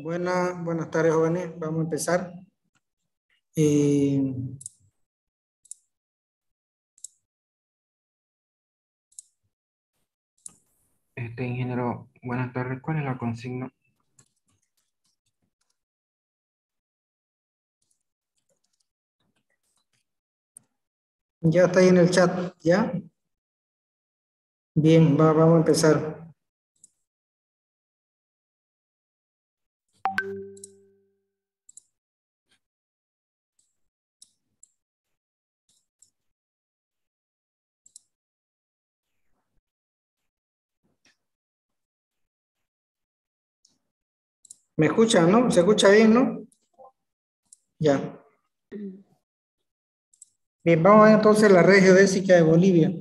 Buenas tardes, jóvenes. Vamos a empezar. Eh, Ingeniero, buenas tardes. ¿Cuál es la consigna? Ya está ahí en el chat, ¿ya? Bien, vamos a empezar. ¿Me escuchan, no? ¿Se escucha bien, no? Ya. Bien, vamos a ver entonces la red geodésica de Bolivia.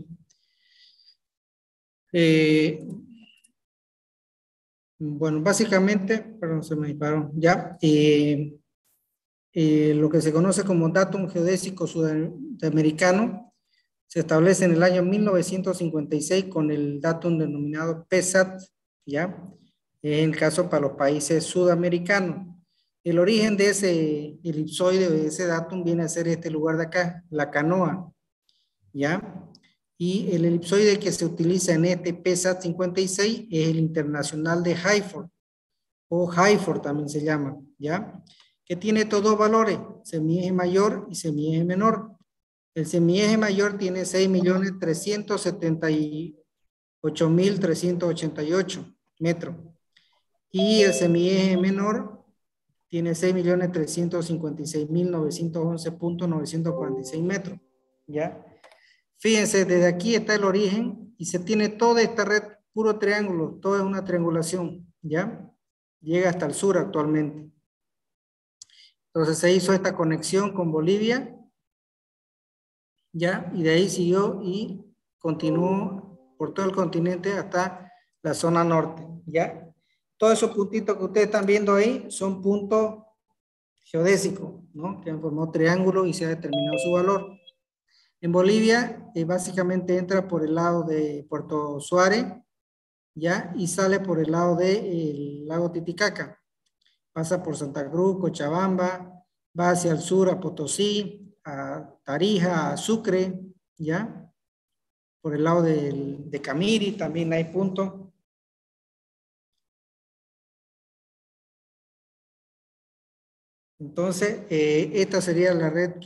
Bueno, básicamente, perdón, se me disparó, ya. Lo que se conoce como datum geodésico sudamericano se establece en el año 1956 con el datum denominado PESAT, ¿ya? En el caso para los países sudamericanos. El origen de ese elipsoide, de ese datum, viene a ser este lugar de acá, la canoa, ¿ya? Y el elipsoide que se utiliza en este PESAT 56 es el internacional de Hayford, o Hayford también se llama, ¿ya? Que tiene estos dos valores, semieje mayor y semieje menor. El semieje mayor tiene 6.378.388 metros. Y el semieje menor tiene 6.356.911.946 metros. ¿Ya? Fíjense, desde aquí está el origen y se tiene toda esta red, puro triángulo, todo es una triangulación. ¿Ya? Llega hasta el sur actualmente. Entonces se hizo esta conexión con Bolivia, ¿ya? Y de ahí siguió y continuó por todo el continente hasta la zona norte, ¿ya? Todos esos puntitos que ustedes están viendo ahí son puntos geodésicos, ¿no? Que han formado triángulo y se ha determinado su valor. En Bolivia, básicamente entra por el lado de Puerto Suárez, ¿ya? Y sale por el lado del lago Titicaca. Pasa por Santa Cruz, Cochabamba, va hacia el sur a Potosí, a Tarija, a Sucre, ¿ya? Por el lado de Camiri también hay puntos. Entonces, esta sería la red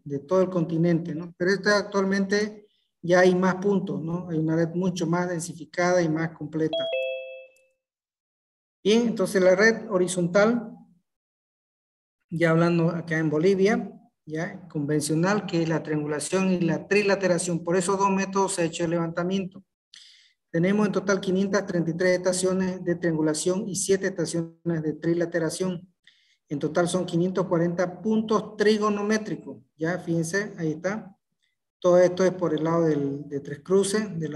de todo el continente, ¿no? Pero esta actualmente ya hay más puntos, ¿no? Hay una red mucho más densificada y más completa. Bien, entonces la red horizontal, ya hablando acá en Bolivia, ya convencional, que es la triangulación y la trilateración. Por esos dos métodos se ha hecho el levantamiento. Tenemos en total 533 estaciones de triangulación y 7 estaciones de trilateración. En total son 540 puntos trigonométricos. Ya, fíjense, ahí está. Todo esto es por el lado de Tres Cruces, del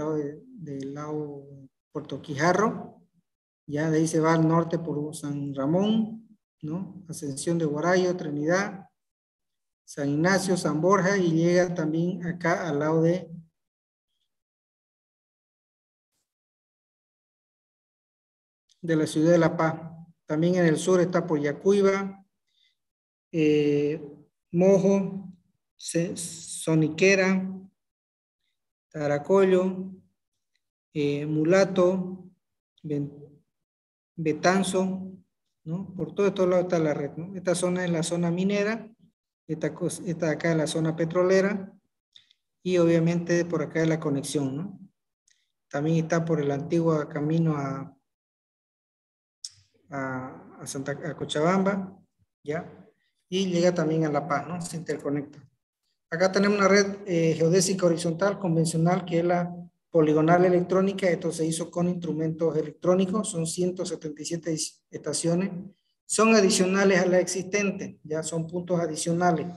lado Puerto Quijarro. Ya de ahí se va al norte por San Ramón, ¿no? Ascensión de Guarayo, Trinidad, San Ignacio, San Borja y llega también acá al lado de la ciudad de La Paz. También en el sur está Poyacuiba, Mojo, Soniquera, Taracollo, Mulato, Betanzo, ¿no? Por todo estos lados está la red, ¿no? Esta zona es la zona minera, esta de acá es la zona petrolera y obviamente por acá es la conexión, ¿no? También está por el antiguo camino a Cochabamba, ¿ya? Y llega también a La Paz, ¿no? Se interconecta. Acá tenemos una red geodésica horizontal convencional que es la poligonal electrónica. Esto se hizo con instrumentos electrónicos, son 177 estaciones. Son adicionales a la existente, ya son puntos adicionales.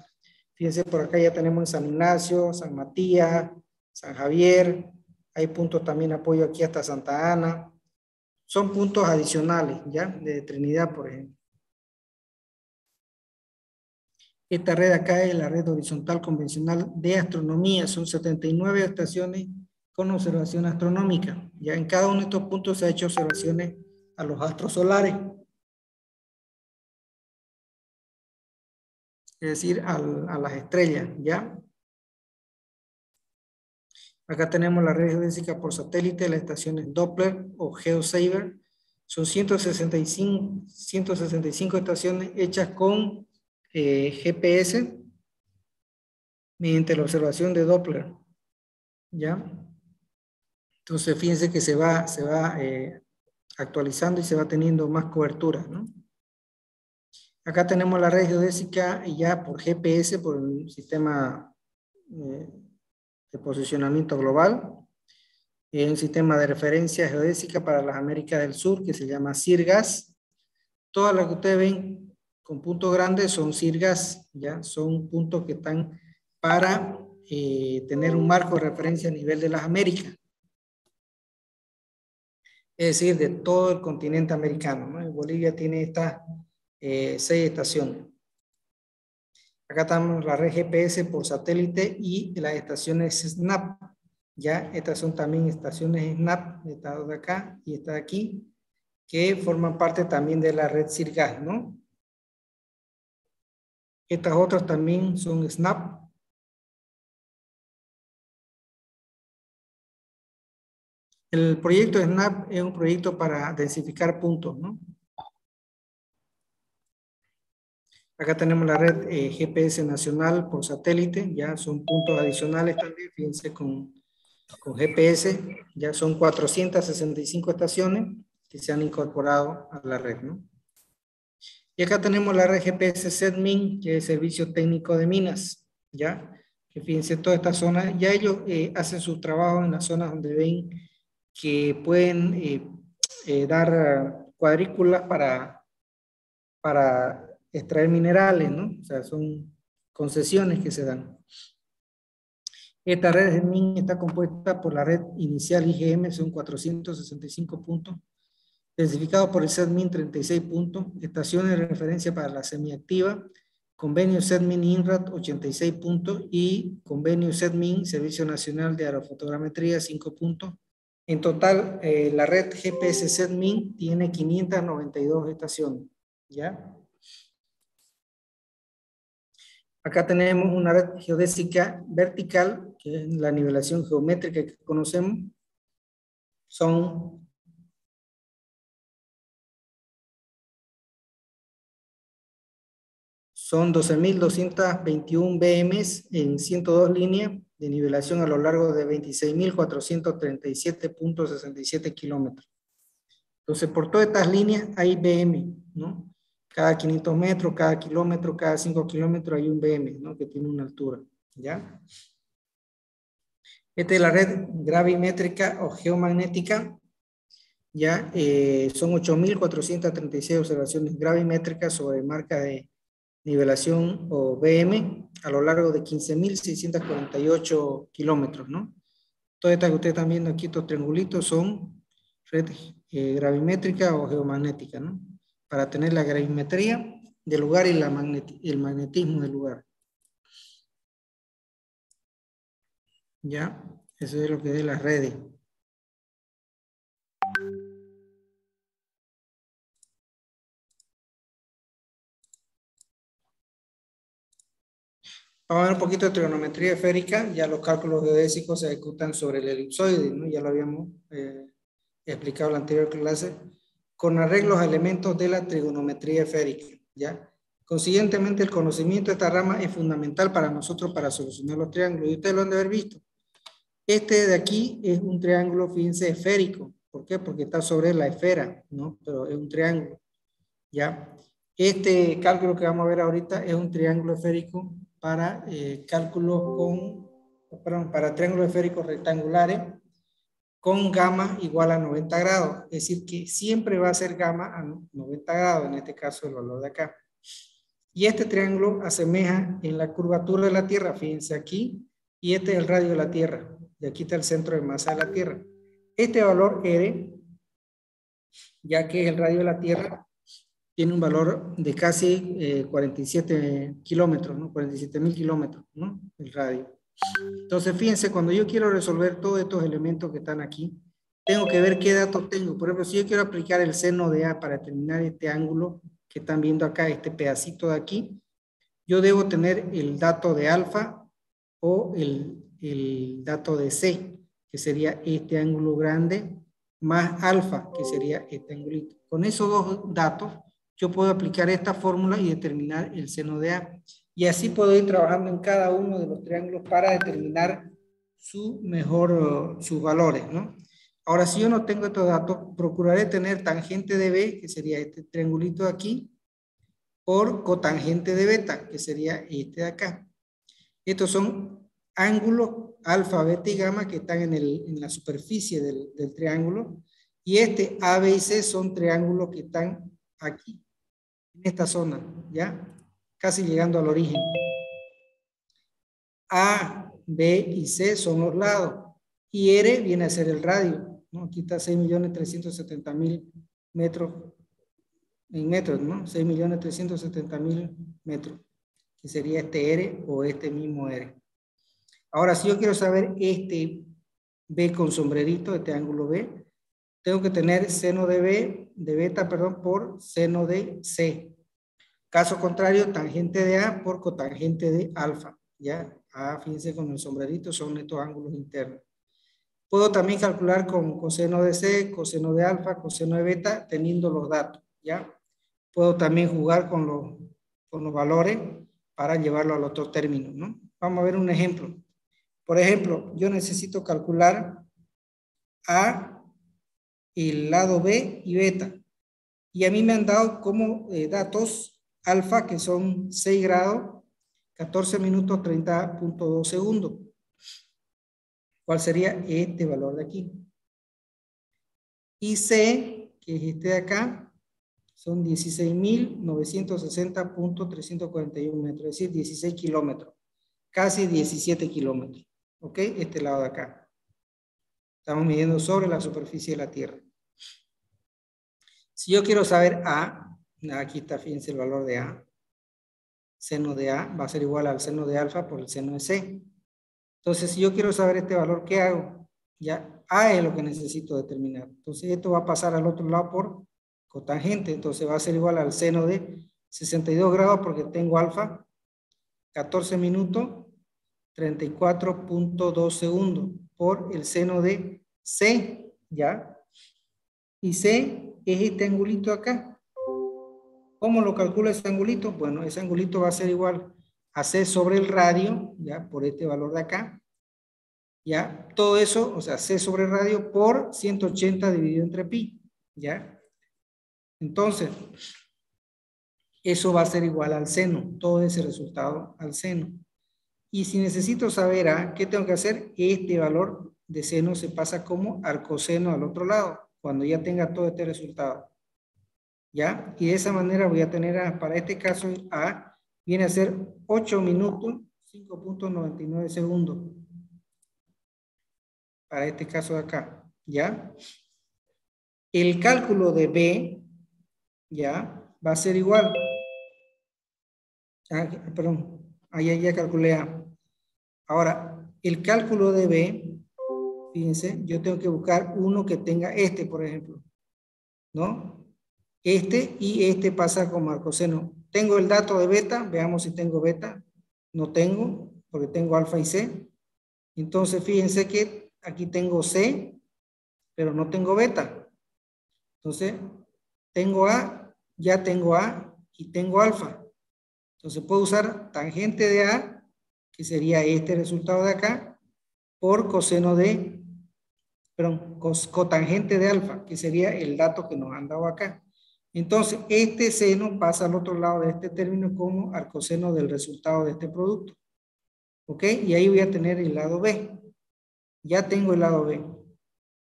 Fíjense, por acá ya tenemos en San Ignacio, San Matías, San Javier. Hay puntos también apoyo aquí hasta Santa Ana. Son puntos adicionales, ¿ya? De Trinidad, por ejemplo. Esta red acá es la red horizontal convencional de astronomía. Son 79 estaciones con observación astronómica. Ya en cada uno de estos puntos se ha hecho observaciones a los astros solares. Es decir, a las estrellas, ¿ya? Acá tenemos la red geodésica por satélite, las estaciones Doppler o GeoSaver. Son 165 estaciones hechas con GPS, mediante la observación de Doppler, ¿ya? Entonces, fíjense que se va actualizando y se va teniendo más cobertura, ¿no? Acá tenemos la red geodésica ya por GPS, por el sistema de posicionamiento global, un sistema de referencia geodésica para las Américas del Sur que se llama CIRGAS. Todas las que ustedes ven con puntos grandes son CIRGAS, ya son puntos que están para tener un marco de referencia a nivel de las Américas. Es decir, de todo el continente americano, ¿no? Bolivia tiene estas 6 estaciones. Acá tenemos la red GPS por satélite y las estaciones SNAP. Ya, estas son también estaciones SNAP, esta de acá y esta de aquí, que forman parte también de la red CIRGAS, ¿no? Estas otras también son SNAP. El proyecto SNAP es un proyecto para densificar puntos, ¿no? Acá tenemos la red GPS nacional por satélite, ya son puntos adicionales también, fíjense con GPS, ya son 465 estaciones que se han incorporado a la red, ¿no? Y acá tenemos la red GPS SEDMIN, que es Servicio Técnico de Minas, ya, que fíjense toda esta zona, ya ellos hacen su trabajo en las zonas donde ven que pueden dar cuadrículas para extraer minerales, ¿no? O sea, son concesiones que se dan. Esta red de MIN está compuesta por la red inicial IGM, son 465 puntos, densificado por el SEDMIN 36 puntos, estaciones de referencia para la semiactiva, convenio SEDMIN INRAD 86 puntos y convenio SEDMIN Servicio Nacional de Aerofotogrametría 5 puntos. En total, la red GPS SEDMIN tiene 592 estaciones, ¿ya? Acá tenemos una red geodésica vertical, que es la nivelación geométrica que conocemos. Son 12.221 BMs en 102 líneas de nivelación a lo largo de 26.437.67 kilómetros. Entonces, por todas estas líneas hay BM, ¿no? Cada 500 metros, cada kilómetro, cada 5 kilómetros hay un BM, ¿no? Que tiene una altura, ¿ya? Esta es la red gravimétrica o geomagnética, ¿ya? Son 8.436 observaciones gravimétricas sobre marca de nivelación o BM a lo largo de 15.648 kilómetros, ¿no? Todas estas que ustedes están viendo aquí, estos triangulitos, son red gravimétrica o geomagnética, ¿no? Para tener la gravimetría del lugar y el magnetismo del lugar. ¿Ya? Eso es lo que es las redes. Vamos a ver un poquito de trigonometría esférica. Ya los cálculos geodésicos se ejecutan sobre el elipsoide, ¿no? Ya lo habíamos explicado en la anterior clase, con arreglos a elementos de la trigonometría esférica, ¿ya? Consiguientemente, el conocimiento de esta rama es fundamental para nosotros para solucionar los triángulos. Y ustedes lo han de haber visto. Este de aquí es un triángulo, fíjense, esférico. ¿Por qué? Porque está sobre la esfera, ¿no? Pero es un triángulo, ¿ya? Este cálculo que vamos a ver ahorita es un triángulo esférico para para triángulos esféricos rectangulares con gamma igual a 90 grados. Es decir, que siempre va a ser gamma a 90 grados, en este caso el valor de acá. Y este triángulo asemeja en la curvatura de la Tierra, fíjense aquí, y este es el radio de la Tierra, y aquí está el centro de masa de la Tierra. Este valor R, ya que es el radio de la Tierra, tiene un valor de casi 47 kilómetros, ¿no? 47.000 kilómetros, ¿no? El radio. Entonces, fíjense, cuando yo quiero resolver todos estos elementos que están aquí, tengo que ver qué datos tengo. Por ejemplo, si yo quiero aplicar el seno de A para determinar este ángulo que están viendo acá, este pedacito de aquí, yo debo tener el dato de alfa o el dato de C, que sería este ángulo grande, más alfa, que sería este angulito. Con esos dos datos, yo puedo aplicar esta fórmula y determinar el seno de A. Y así puedo ir trabajando en cada uno de los triángulos para determinar sus valores, ¿no? Ahora, si yo no tengo estos datos, procuraré tener tangente de B, que sería este triangulito de aquí, por cotangente de beta, que sería este de acá. Estos son ángulos alfa, beta y gamma que están en la superficie del triángulo. Y este A, B y C son triángulos que están aquí, en esta zona, ¿ya? Casi llegando al origen. A, B y C son los lados. Y R viene a ser el radio, ¿no? Aquí está 6.370.000 metros en metros, ¿no? 6.370.000 metros, que sería este R o este mismo R. Ahora, si yo quiero saber este B con sombrerito, este ángulo B, tengo que tener seno de B, de beta, perdón, por seno de C. Caso contrario, tangente de A por cotangente de alfa, ¿ya? Fíjense con el sombrerito, son estos ángulos internos. Puedo también calcular con coseno de C, coseno de alfa, coseno de beta, teniendo los datos, ¿ya? Puedo también jugar con los valores para llevarlo al otro término, ¿no? Vamos a ver un ejemplo. Por ejemplo, yo necesito calcular A, el lado B y beta. Y a mí me han dado como datos alfa, que son 6 grados, 14 minutos, 30.2 segundos. ¿Cuál sería este valor de aquí? Y C, que es este de acá, son 16.960.341 metros, es decir, 16 kilómetros, casi 17 kilómetros. ¿Ok? Este lado de acá. Estamos midiendo sobre la superficie de la Tierra. Si yo quiero saber A, aquí está, fíjense el valor de A. Seno de A va a ser igual al seno de alfa por el seno de C. Entonces, si yo quiero saber este valor, ¿qué hago? Ya A es lo que necesito determinar. Entonces, esto va a pasar al otro lado por cotangente. Entonces, va a ser igual al seno de 62 grados porque tengo alfa, 14 minutos, 34.2 segundos por el seno de C, ¿ya? Y C es este angulito acá. ¿Cómo lo calcula ese angulito? Bueno, ese angulito va a ser igual a C sobre el radio, ¿ya? Por este valor de acá. ¿Ya? Todo eso, o sea, C sobre el radio por 180 dividido entre pi, ¿ya? Entonces, eso va a ser igual al seno, todo ese resultado al seno. Y si necesito saber A, ¿qué tengo que hacer? Este valor de seno se pasa como al coseno al otro lado, cuando ya tenga todo este resultado. ¿Ya? Y de esa manera voy a tener para este caso A viene a ser 8 minutos, 5.99 segundos. Para este caso de acá, ¿ya? El cálculo de B, ¿ya? Va a ser igual. Perdón, ahí ya calculé A. Ahora, el cálculo de B, fíjense, yo tengo que buscar uno que tenga este, por ejemplo, ¿no? Este y este pasa como al coseno. Tengo el dato de beta, veamos si tengo beta. No tengo, porque tengo alfa y C. Entonces, fíjense que aquí tengo C, pero no tengo beta. Entonces, tengo A, ya tengo A y tengo alfa. Entonces, puedo usar tangente de A, que sería este resultado de acá, por coseno de, perdón, cotangente de alfa, que sería el dato que nos han dado acá. Entonces, este seno pasa al otro lado de este término como al coseno del resultado de este producto. ¿Ok? Y ahí voy a tener el lado B. Ya tengo el lado B.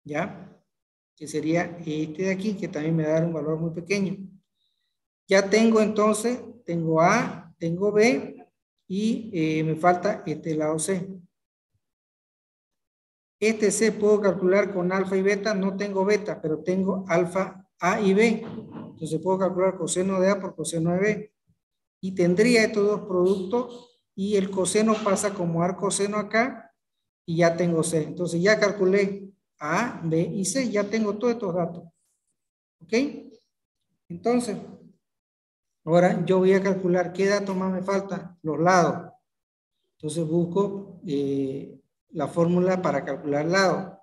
¿Ya? Que sería este de aquí, que también me va a dar un valor muy pequeño. Ya tengo entonces, tengo A, tengo B y me falta este lado C. Este C puedo calcular con alfa y beta, no tengo beta, pero tengo alfa A y B. Entonces puedo calcular coseno de A por coseno de B. Y tendría estos dos productos y el coseno pasa como arcoseno acá y ya tengo C. Entonces ya calculé A, B y C, ya tengo todos estos datos. ¿Ok? Entonces, ahora yo voy a calcular qué datos más me faltan, los lados. Entonces busco la fórmula para calcular lado.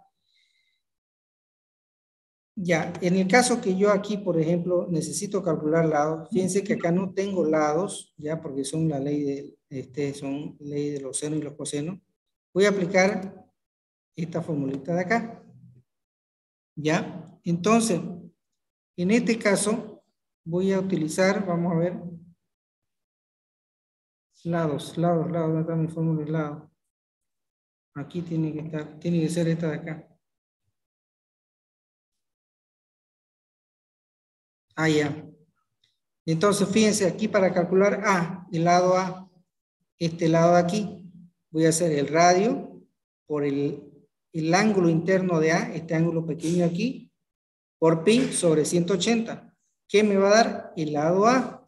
Ya, en el caso que yo aquí, por ejemplo, necesito calcular lados, fíjense que acá no tengo lados, ya, porque son la ley de, son ley de los senos y los cosenos. Voy a aplicar esta formulita de acá, ya. Entonces, en este caso, voy a utilizar, vamos a ver, lados, ¿dónde está mi fórmula de lado? Aquí tiene que estar, tiene que ser esta de acá. Ah, ya. Entonces, fíjense, aquí para calcular A, el lado A, este lado de aquí, voy a hacer el radio por el ángulo interno de A, este ángulo pequeño aquí, por pi sobre 180. ¿Qué me va a dar? El lado A.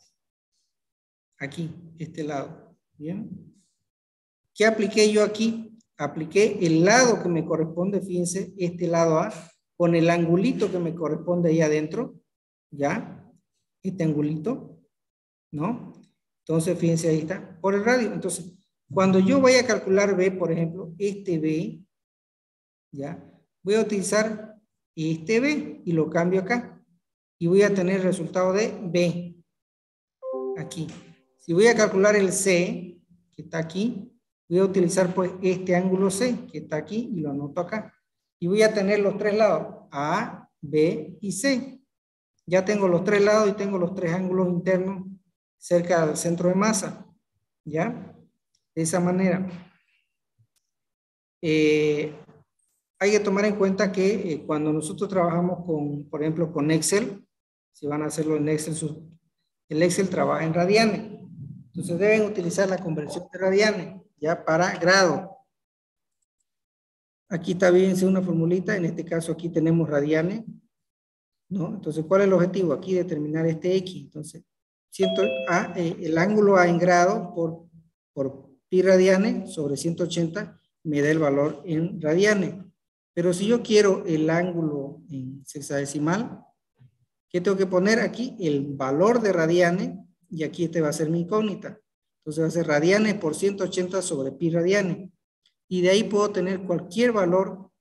Aquí, este lado. ¿Bien? ¿Qué apliqué yo aquí? Apliqué el lado que me corresponde, fíjense, este lado A, con el angulito que me corresponde ahí adentro, ¿ya? Este angulito, ¿no? Entonces, fíjense, ahí está, por el radio. Entonces, cuando yo vaya a calcular B, por ejemplo, este B, ¿ya? Voy a utilizar este B y lo cambio acá. Y voy a tener el resultado de B, aquí. Si voy a calcular el C, que está aquí, voy a utilizar pues este ángulo C, que está aquí, y lo anoto acá. Y voy a tener los tres lados, A, B y C. Ya tengo los tres lados y tengo los tres ángulos internos cerca del centro de masa. ¿Ya? De esa manera. Hay que tomar en cuenta que cuando nosotros trabajamos con, por ejemplo, con Excel, si van a hacerlo en Excel, el Excel trabaja en radianes. Entonces deben utilizar la conversión de radianes, ya para grado. Aquí está bien una formulita, en este caso aquí tenemos radianes, ¿no? Entonces, ¿cuál es el objetivo? Aquí determinar este X. Entonces, el ángulo A en grado por pi radianes sobre 180 me da el valor en radianes. Pero si yo quiero el ángulo en sexagesimal, ¿qué tengo que poner aquí? El valor de radianes, y aquí este va a ser mi incógnita. Entonces va a ser radianes por 180 sobre pi radianes. Y de ahí puedo tener cualquier valor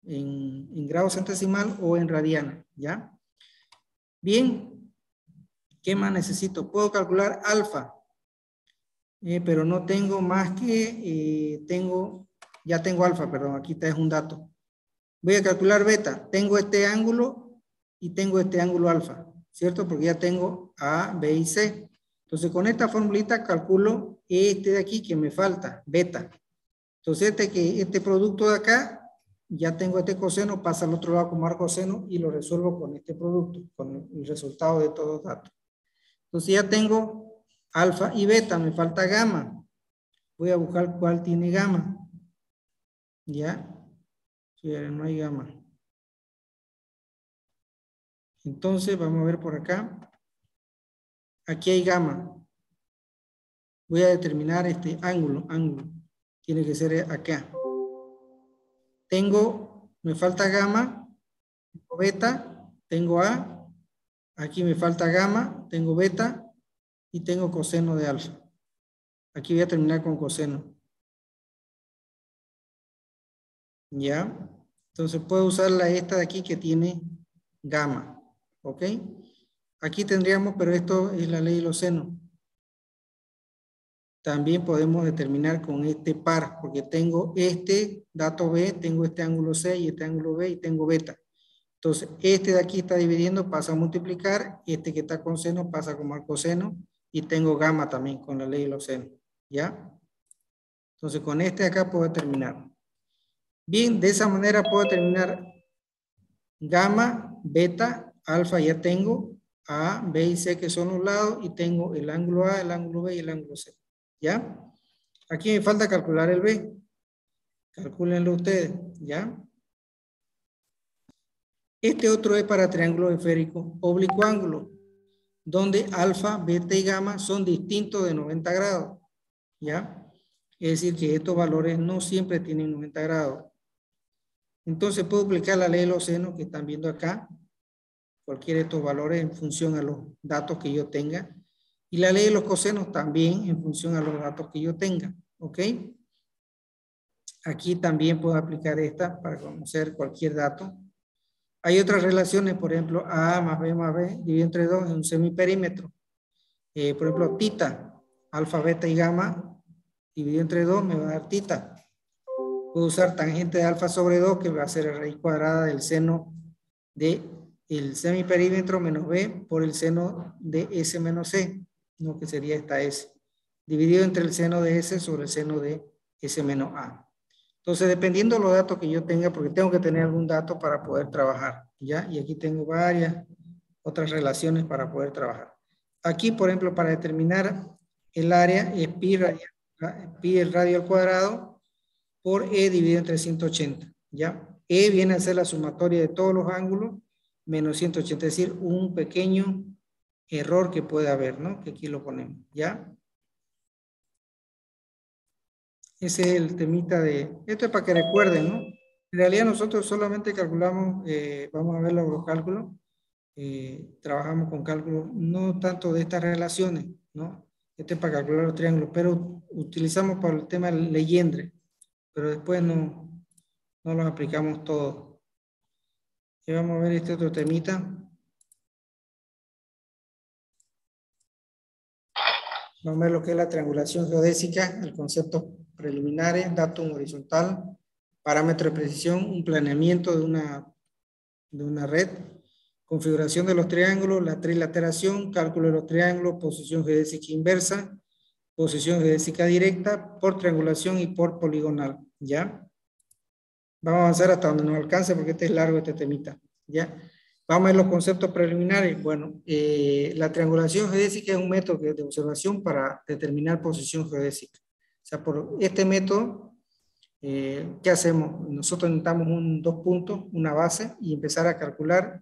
en grado centesimal o en radianes, ¿ya? Bien, ¿qué más necesito? Puedo calcular alfa, pero no tengo más que, ya tengo alfa, perdón, aquí está es un dato. Voy a calcular beta, tengo este ángulo y tengo este ángulo alfa, ¿cierto? Porque ya tengo A, B y C. Entonces con esta formulita calculo este de aquí que me falta, beta. Entonces este producto de acá, ya tengo este coseno, pasa al otro lado como arcoseno y lo resuelvo con este producto, con el resultado de todos los datos. Entonces ya tengo alfa y beta, me falta gamma. Voy a buscar cuál tiene gamma. ¿Ya? No hay gamma. Entonces vamos a ver por acá. Aquí hay gamma. Voy a determinar este ángulo. Tiene que ser acá. Me falta gamma, tengo beta, tengo A. Aquí me falta gamma, tengo beta y tengo coseno de alfa. Aquí voy a terminar con coseno. ¿Ya? Entonces puedo usar esta de aquí que tiene gamma. ¿Ok? Aquí tendríamos, pero esto es la ley de los senos. También podemos determinar con este par, porque tengo este dato B, tengo este ángulo C y este ángulo B y tengo beta. Entonces, este de aquí está dividiendo, pasa a multiplicar, este que está con seno pasa como al coseno, y tengo gamma también con la ley de los senos. ¿Ya? Entonces, con este de acá puedo terminar. Bien, de esa manera puedo terminar gamma, beta, alfa ya tengo, A, B y C que son los lados, y tengo el ángulo A, el ángulo B y el ángulo C. ¿Ya? Aquí me falta calcular el B. Calcúlenlo ustedes, ¿ya? Este otro es para triángulo esférico oblicuo ángulo, donde alfa, beta y gamma son distintos de 90 grados, ¿ya? Es decir, que estos valores no siempre tienen 90 grados. Entonces puedo aplicar la ley de los senos que están viendo acá, cualquiera de estos valores en función a los datos que yo tenga, y la ley de los cosenos también en función a los datos que yo tenga, ¿ok? Aquí también puedo aplicar esta para conocer cualquier dato. Hay otras relaciones, por ejemplo, A más B dividido entre 2 es un semiperímetro. Por ejemplo, tita, alfa, beta y gamma, dividido entre 2 me va a dar tita. Puedo usar tangente de alfa sobre 2, que va a ser la raíz cuadrada del seno de el semiperímetro menos B por el seno de S menos C, ¿no? Que sería esta S, dividido entre el seno de S sobre el seno de S menos A. Entonces, dependiendo de los datos que yo tenga, porque tengo que tener algún dato para poder trabajar, ¿ya? Y aquí tengo varias otras relaciones para poder trabajar. Aquí, por ejemplo, para determinar el área es pi el radio al cuadrado por E dividido entre 180, ¿ya? E viene a ser la sumatoria de todos los ángulos menos 180, es decir, un pequeño error que puede haber, ¿no? Que aquí lo ponemos, ¿ya? Ese es el temita de... Esto es para que recuerden, ¿no? En realidad nosotros solamente calculamos, vamos a ver los cálculos, trabajamos con cálculos no tanto de estas relaciones, ¿no? Este es para calcular los triángulos, pero utilizamos para el tema del Legendre, pero después no los aplicamos todos. Y vamos a ver este otro temita. Vamos a ver lo que es la triangulación geodésica, el concepto preliminares, datum horizontal, parámetro de precisión, un planeamiento de una red, configuración de los triángulos, la trilateración, cálculo de los triángulos, posición geodésica inversa, posición geodésica directa, por triangulación y por poligonal, ¿ya? Vamos a avanzar hasta donde nos alcance porque este es largo este temita, ¿ya? Vamos a ver los conceptos preliminares. Bueno, la triangulación geodésica es un método de observación para determinar posición geodésica. O sea, por este método, ¿qué hacemos? Nosotros necesitamos dos puntos, una base, y empezar a calcular,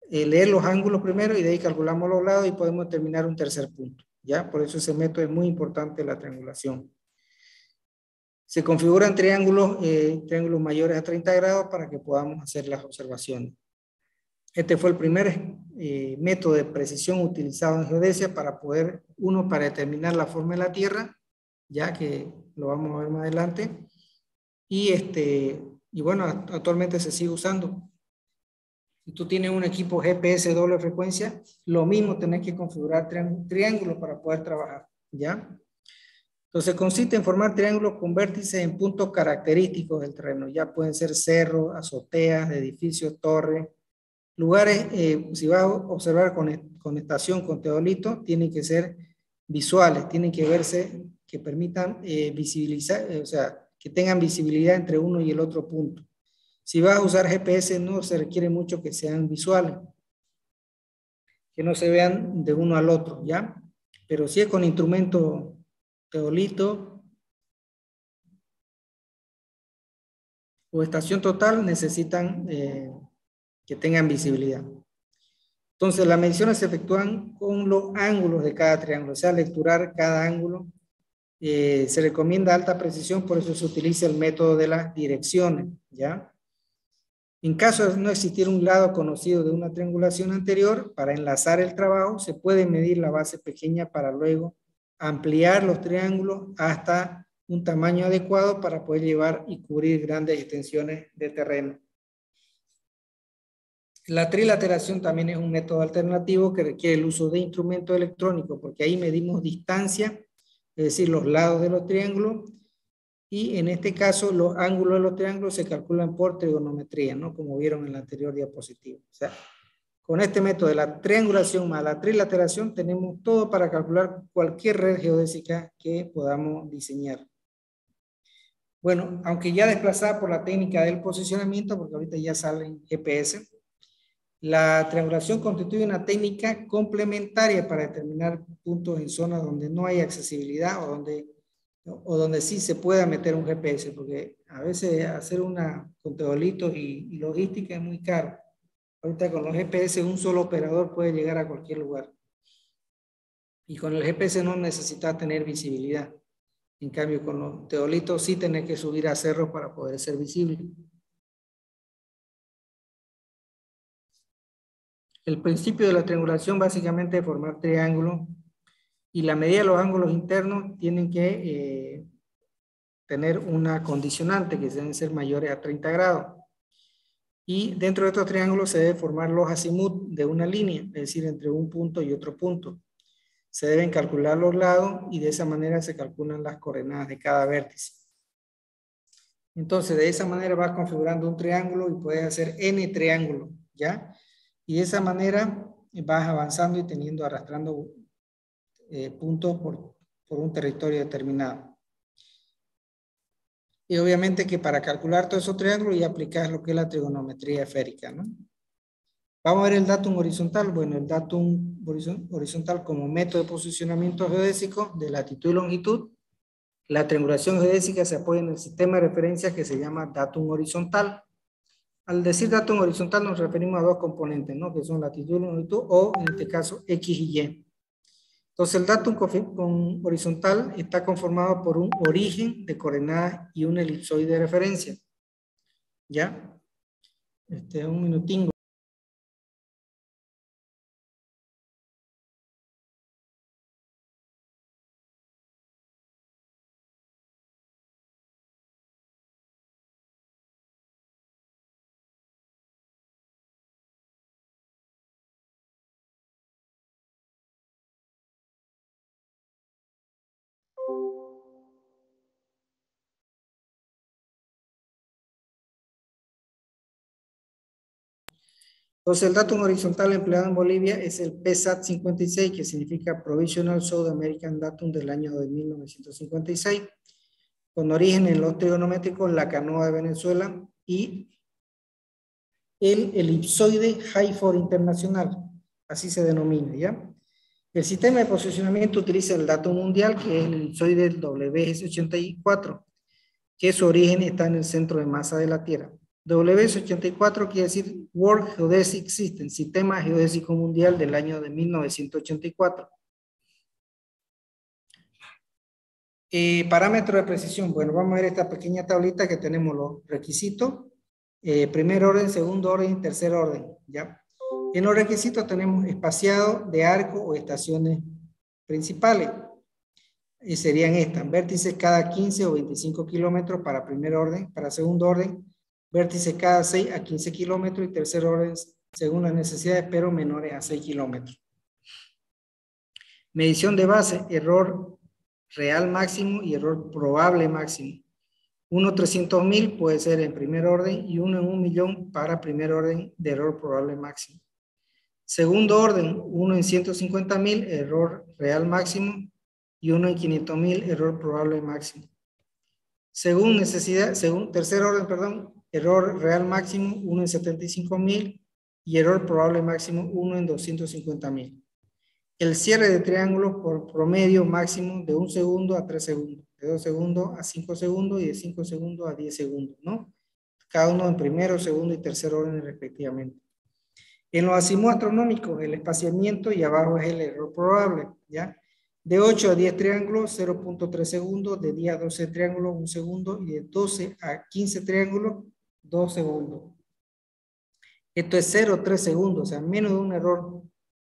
leer los ángulos primero y de ahí calculamos los lados y podemos determinar un tercer punto, ¿ya? Por eso ese método es muy importante, la triangulación. Se configuran triángulos mayores a 30 grados para que podamos hacer las observaciones. Este fue el primer método de precisión utilizado en geodesia para poder, para determinar la forma de la Tierra, ya que lo vamos a ver más adelante, y bueno, actualmente se sigue usando. Si tú tienes un equipo GPS de doble frecuencia, lo mismo tenés que configurar triángulos para poder trabajar, ¿ya? Entonces consiste en formar triángulos con vértices en puntos característicos del terreno. Ya pueden ser cerros, azoteas, edificios, torres, lugares. Si vas a observar con estación, con teodolito, tienen que ser visuales, tienen que verse, que permitan visibilizar, o sea, que tengan visibilidad entre uno y el otro punto. Si vas a usar GPS, no se requiere mucho que sean visuales, que no se vean de uno al otro, ¿ya? Pero si es con instrumento teodolito o estación total, necesitan que tengan visibilidad. Entonces, las mediciones se efectúan con los ángulos de cada triángulo, o sea, lecturar cada ángulo. Se recomienda alta precisión, por eso se utiliza el método de las direcciones, ¿ya? En caso de no existir un lado conocido de una triangulación anterior, para enlazar el trabajo, se puede medir la base pequeña para luego ampliar los triángulos hasta un tamaño adecuado para poder llevar y cubrir grandes extensiones de terreno. La trilateración también es un método alternativo que requiere el uso de instrumentos electrónicos, porque ahí medimos distancia, es decir, los lados de los triángulos, y en este caso los ángulos de los triángulos se calculan por trigonometría, ¿no? Como vieron en la anterior diapositiva. O sea, con este método de la triangulación más la trilateración tenemos todo para calcular cualquier red geodésica que podamos diseñar. Bueno, aunque ya desplazada por la técnica del posicionamiento, porque ahorita ya salen GPS, la triangulación constituye una técnica complementaria para determinar puntos en zonas donde no hay accesibilidad o donde sí se pueda meter un GPS, porque a veces hacer una con teodolitos y logística es muy caro. Ahorita con los GPS un solo operador puede llegar a cualquier lugar. Y con el GPS no necesita tener visibilidad. En cambio, con los teodolitos sí tenés que subir a cerros para poder ser visible. El principio de la triangulación básicamente es formar triángulos y la medida de los ángulos internos tienen que tener una condicionante que deben ser mayores a 30 grados. Y dentro de estos triángulos se debe formar los azimuth de una línea, es decir, entre un punto y otro punto. Se deben calcular los lados y de esa manera se calculan las coordenadas de cada vértice. Entonces, de esa manera vas configurando un triángulo y puedes hacer n triángulos, ¿ya? Y de esa manera vas avanzando y arrastrando puntos por un territorio determinado. Y obviamente que para calcular todos esos triángulos ya aplicas lo que es la trigonometría esférica, ¿no? Vamos a ver el datum horizontal. Bueno, el datum horizontal como método de posicionamiento geodésico de latitud y longitud. La triangulación geodésica se apoya en el sistema de referencia que se llama datum horizontal. Al decir datum horizontal nos referimos a dos componentes, ¿no? Que son latitud y longitud o en este caso X y Y. Entonces el datum horizontal está conformado por un origen de coordenadas y un elipsoide de referencia. ¿Ya? Un minutín. Entonces el datum horizontal empleado en Bolivia es el PSAT 56, que significa Provisional South American Datum del año de 1956, con origen en los trigonométricos La Canoa de Venezuela y el elipsoide Hayford Internacional, así se denomina, ¿ya? El sistema de posicionamiento utiliza el datum mundial, que es el elipsoide WS84, que su origen está en el centro de masa de la Tierra. WS84 quiere decir World Geodesic System, Sistema Geodésico Mundial del año de 1984. Parámetro de precisión. Bueno, vamos a ver esta pequeña tablita que tenemos los requisitos. Primer orden, segundo orden y tercer orden. ¿Ya? En los requisitos tenemos espaciado de arco o estaciones principales. Y serían estas: vértices cada 15 o 25 kilómetros para primer orden. Para segundo orden, vértices cada 6 a 15 kilómetros. Y tercer orden, según las necesidades, pero menores a 6 kilómetros. Medición de base: error real máximo y error probable máximo. 1 300.000 puede ser en primer orden y 1 en 1.000.000 para primer orden de error probable máximo. Segundo orden, 1 en 150.000, error real máximo, y 1 en 500.000, error probable máximo. Según necesidad, tercer orden, perdón, error real máximo, 1 en 75.000, y error probable máximo, 1 en 250.000. El cierre de triángulos por promedio máximo de 1 segundo a 3 segundos, de 2 segundos a 5 segundos y de 5 segundos a 10 segundos, ¿no? Cada uno en primero, segundo y tercer orden respectivamente. En los azimuth astronómicos, el espaciamiento y abajo es el error probable, ¿ya? De 8 a 10 triángulos, 0.3 segundos, de 10 a 12 triángulos, 1 segundo, y de 12 a 15 triángulos, 2 segundos. Esto es 0,3 segundos, o sea, menos de un error,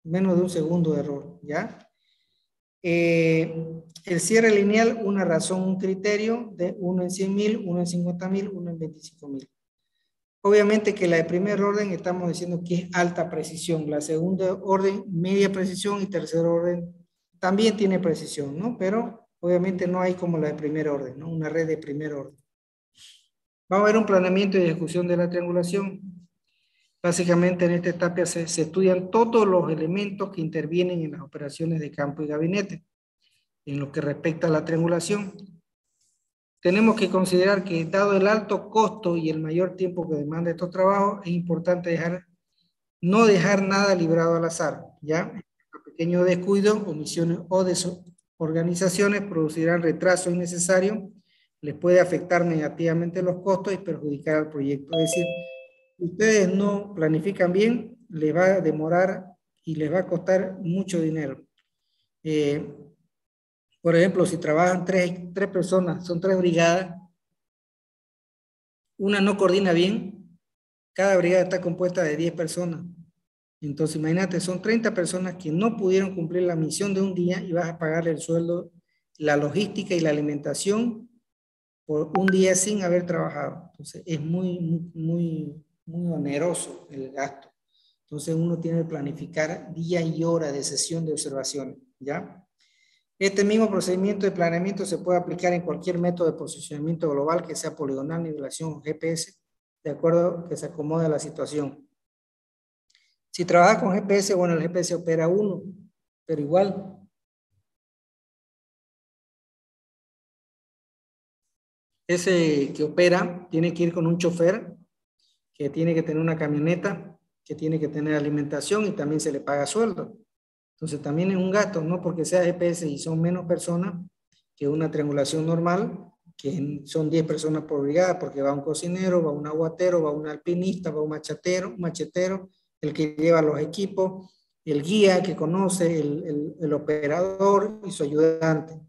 menos de un segundo de error, ¿ya? El cierre lineal, una razón, un criterio de 1 en 100.000, 1 en 50.000, 1 en 25.000. Obviamente que la de primer orden estamos diciendo que es alta precisión, la segunda orden media precisión y tercer orden también tiene precisión, ¿no? Pero obviamente no hay como la de primer orden, ¿no? Una red de primer orden. Vamos a ver un planeamiento y ejecución de la triangulación. Básicamente en esta etapa se estudian todos los elementos que intervienen en las operaciones de campo y gabinete. En lo que respecta a la triangulación, tenemos que considerar que dado el alto costo y el mayor tiempo que demanda estos trabajos, es importante no dejar nada librado al azar, ¿ya? Pequeño descuido, omisiones o desorganizaciones producirán retraso innecesario, les puede afectar negativamente los costos y perjudicar al proyecto. Es decir, si ustedes no planifican bien, les va a demorar y les va a costar mucho dinero. Por ejemplo, si trabajan tres personas, son 3 brigadas, una no coordina bien, cada brigada está compuesta de 10 personas. Entonces, imagínate, son 30 personas que no pudieron cumplir la misión de un día y vas a pagarle el sueldo, la logística y la alimentación por un día sin haber trabajado. Entonces, es muy muy oneroso el gasto. Entonces uno tiene que planificar día y hora de sesión de observaciones, ¿ya? Este mismo procedimiento de planeamiento se puede aplicar en cualquier método de posicionamiento global que sea poligonal, nivelación o GPS, de acuerdo a que se acomode a la situación. Si trabaja con GPS, bueno, el GPS opera uno, pero igual. Ese que opera tiene que ir con un chofer, que tiene que tener una camioneta, que tiene que tener alimentación y también se le paga sueldo. Entonces también es un gasto, no porque sea GPS y son menos personas que una triangulación normal, que son 10 personas por brigada, porque va un cocinero, va un aguatero, va un alpinista, va un machetero, el que lleva los equipos, el guía que conoce, el operador y su ayudante.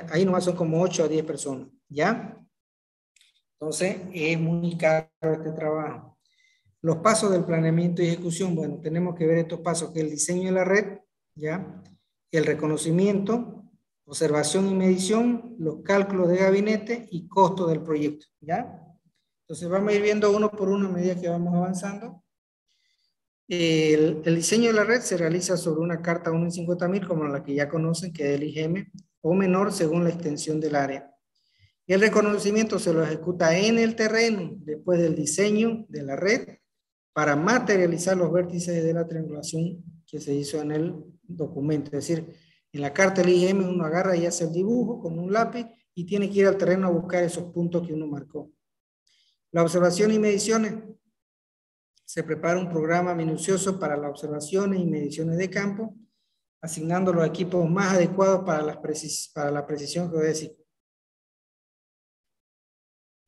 Ahí nomás son como 8 a 10 personas, ¿ya? Entonces es muy caro este trabajo. Los pasos del planeamiento y ejecución, bueno, tenemos que ver estos pasos, que es el diseño de la red, ¿ya? El reconocimiento, observación y medición, los cálculos de gabinete y costo del proyecto, ¿ya? Entonces vamos a ir viendo uno por uno a medida que vamos avanzando. El diseño de la red se realiza sobre una carta 1 en 50.000, como la que ya conocen, que es el IGM, o menor según la extensión del área. Y el reconocimiento se lo ejecuta en el terreno, después del diseño de la red, para materializar los vértices de la triangulación que se hizo en el documento. Es decir, en la carta del IGM uno agarra y hace el dibujo con un lápiz y tiene que ir al terreno a buscar esos puntos que uno marcó. La observación y mediciones. Se prepara un programa minucioso para las observaciones y mediciones de campo, asignando los equipos más adecuados para la precisión geodésica.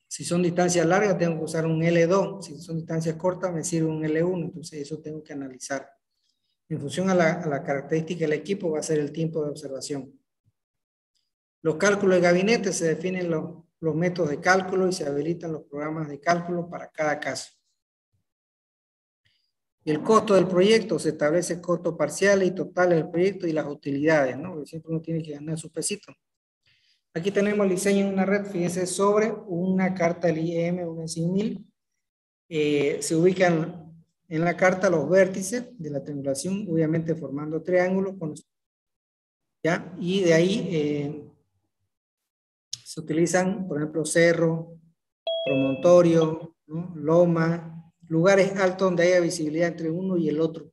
Si son distancias largas, tengo que usar un L2. Si son distancias cortas, me sirve un L1. Entonces, eso tengo que analizar. En función a la característica del equipo, va a ser el tiempo de observación. Los cálculos de gabinete, se definen los métodos de cálculo y se habilitan los programas de cálculo para cada caso. El costo del proyecto, se establece costo parcial y total del proyecto y las utilidades, ¿no? Porque siempre uno tiene que ganar su pesito. Aquí tenemos el diseño de una red, fíjense, sobre una carta del IEM, una 100.000. Se ubican en la carta los vértices de la triangulación, obviamente formando triángulos, ¿ya? Y de ahí se utilizan, por ejemplo, cerro, promontorio, ¿no? Loma, lugares altos donde haya visibilidad entre uno y el otro.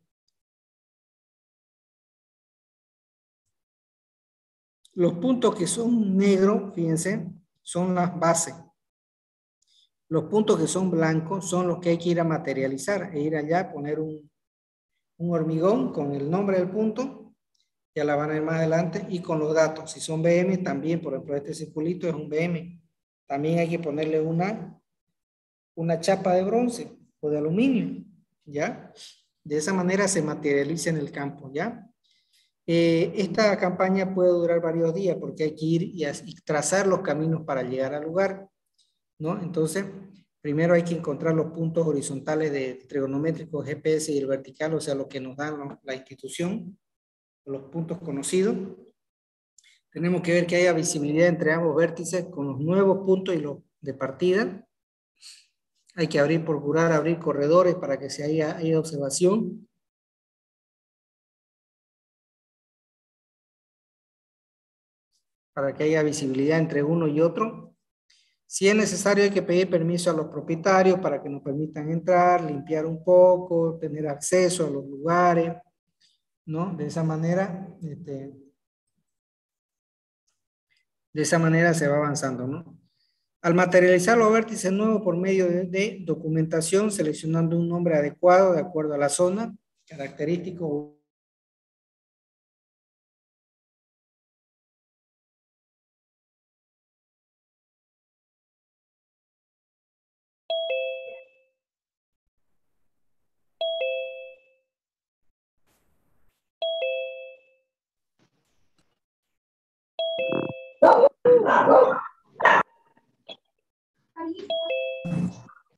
Los puntos que son negros, fíjense, son las bases. Los puntos que son blancos son los que hay que ir a materializar, e ir allá, poner un hormigón con el nombre del punto, ya la van a ir más adelante, y con los datos. Si son BM, también, por ejemplo, este circulito es un BM. También hay que ponerle una chapa de bronce o de aluminio, ¿ya? De esa manera se materializa en el campo, ¿ya? Esta campaña puede durar varios días porque hay que ir y trazar los caminos para llegar al lugar, ¿no? Entonces, primero hay que encontrar los puntos horizontales de trigonométricos GPS y el vertical, o sea, lo que nos da la institución, los puntos conocidos. Tenemos que ver que haya visibilidad entre ambos vértices con los nuevos puntos y los de partida. Hay que procurar abrir corredores para que se haya observación. Para que haya visibilidad entre uno y otro. Si es necesario, hay que pedir permiso a los propietarios para que nos permitan entrar, limpiar un poco, tener acceso a los lugares, ¿no? De esa manera se va avanzando, ¿no? Al materializar los vértices nuevos por medio de documentación, seleccionando un nombre adecuado de acuerdo a la zona, característico.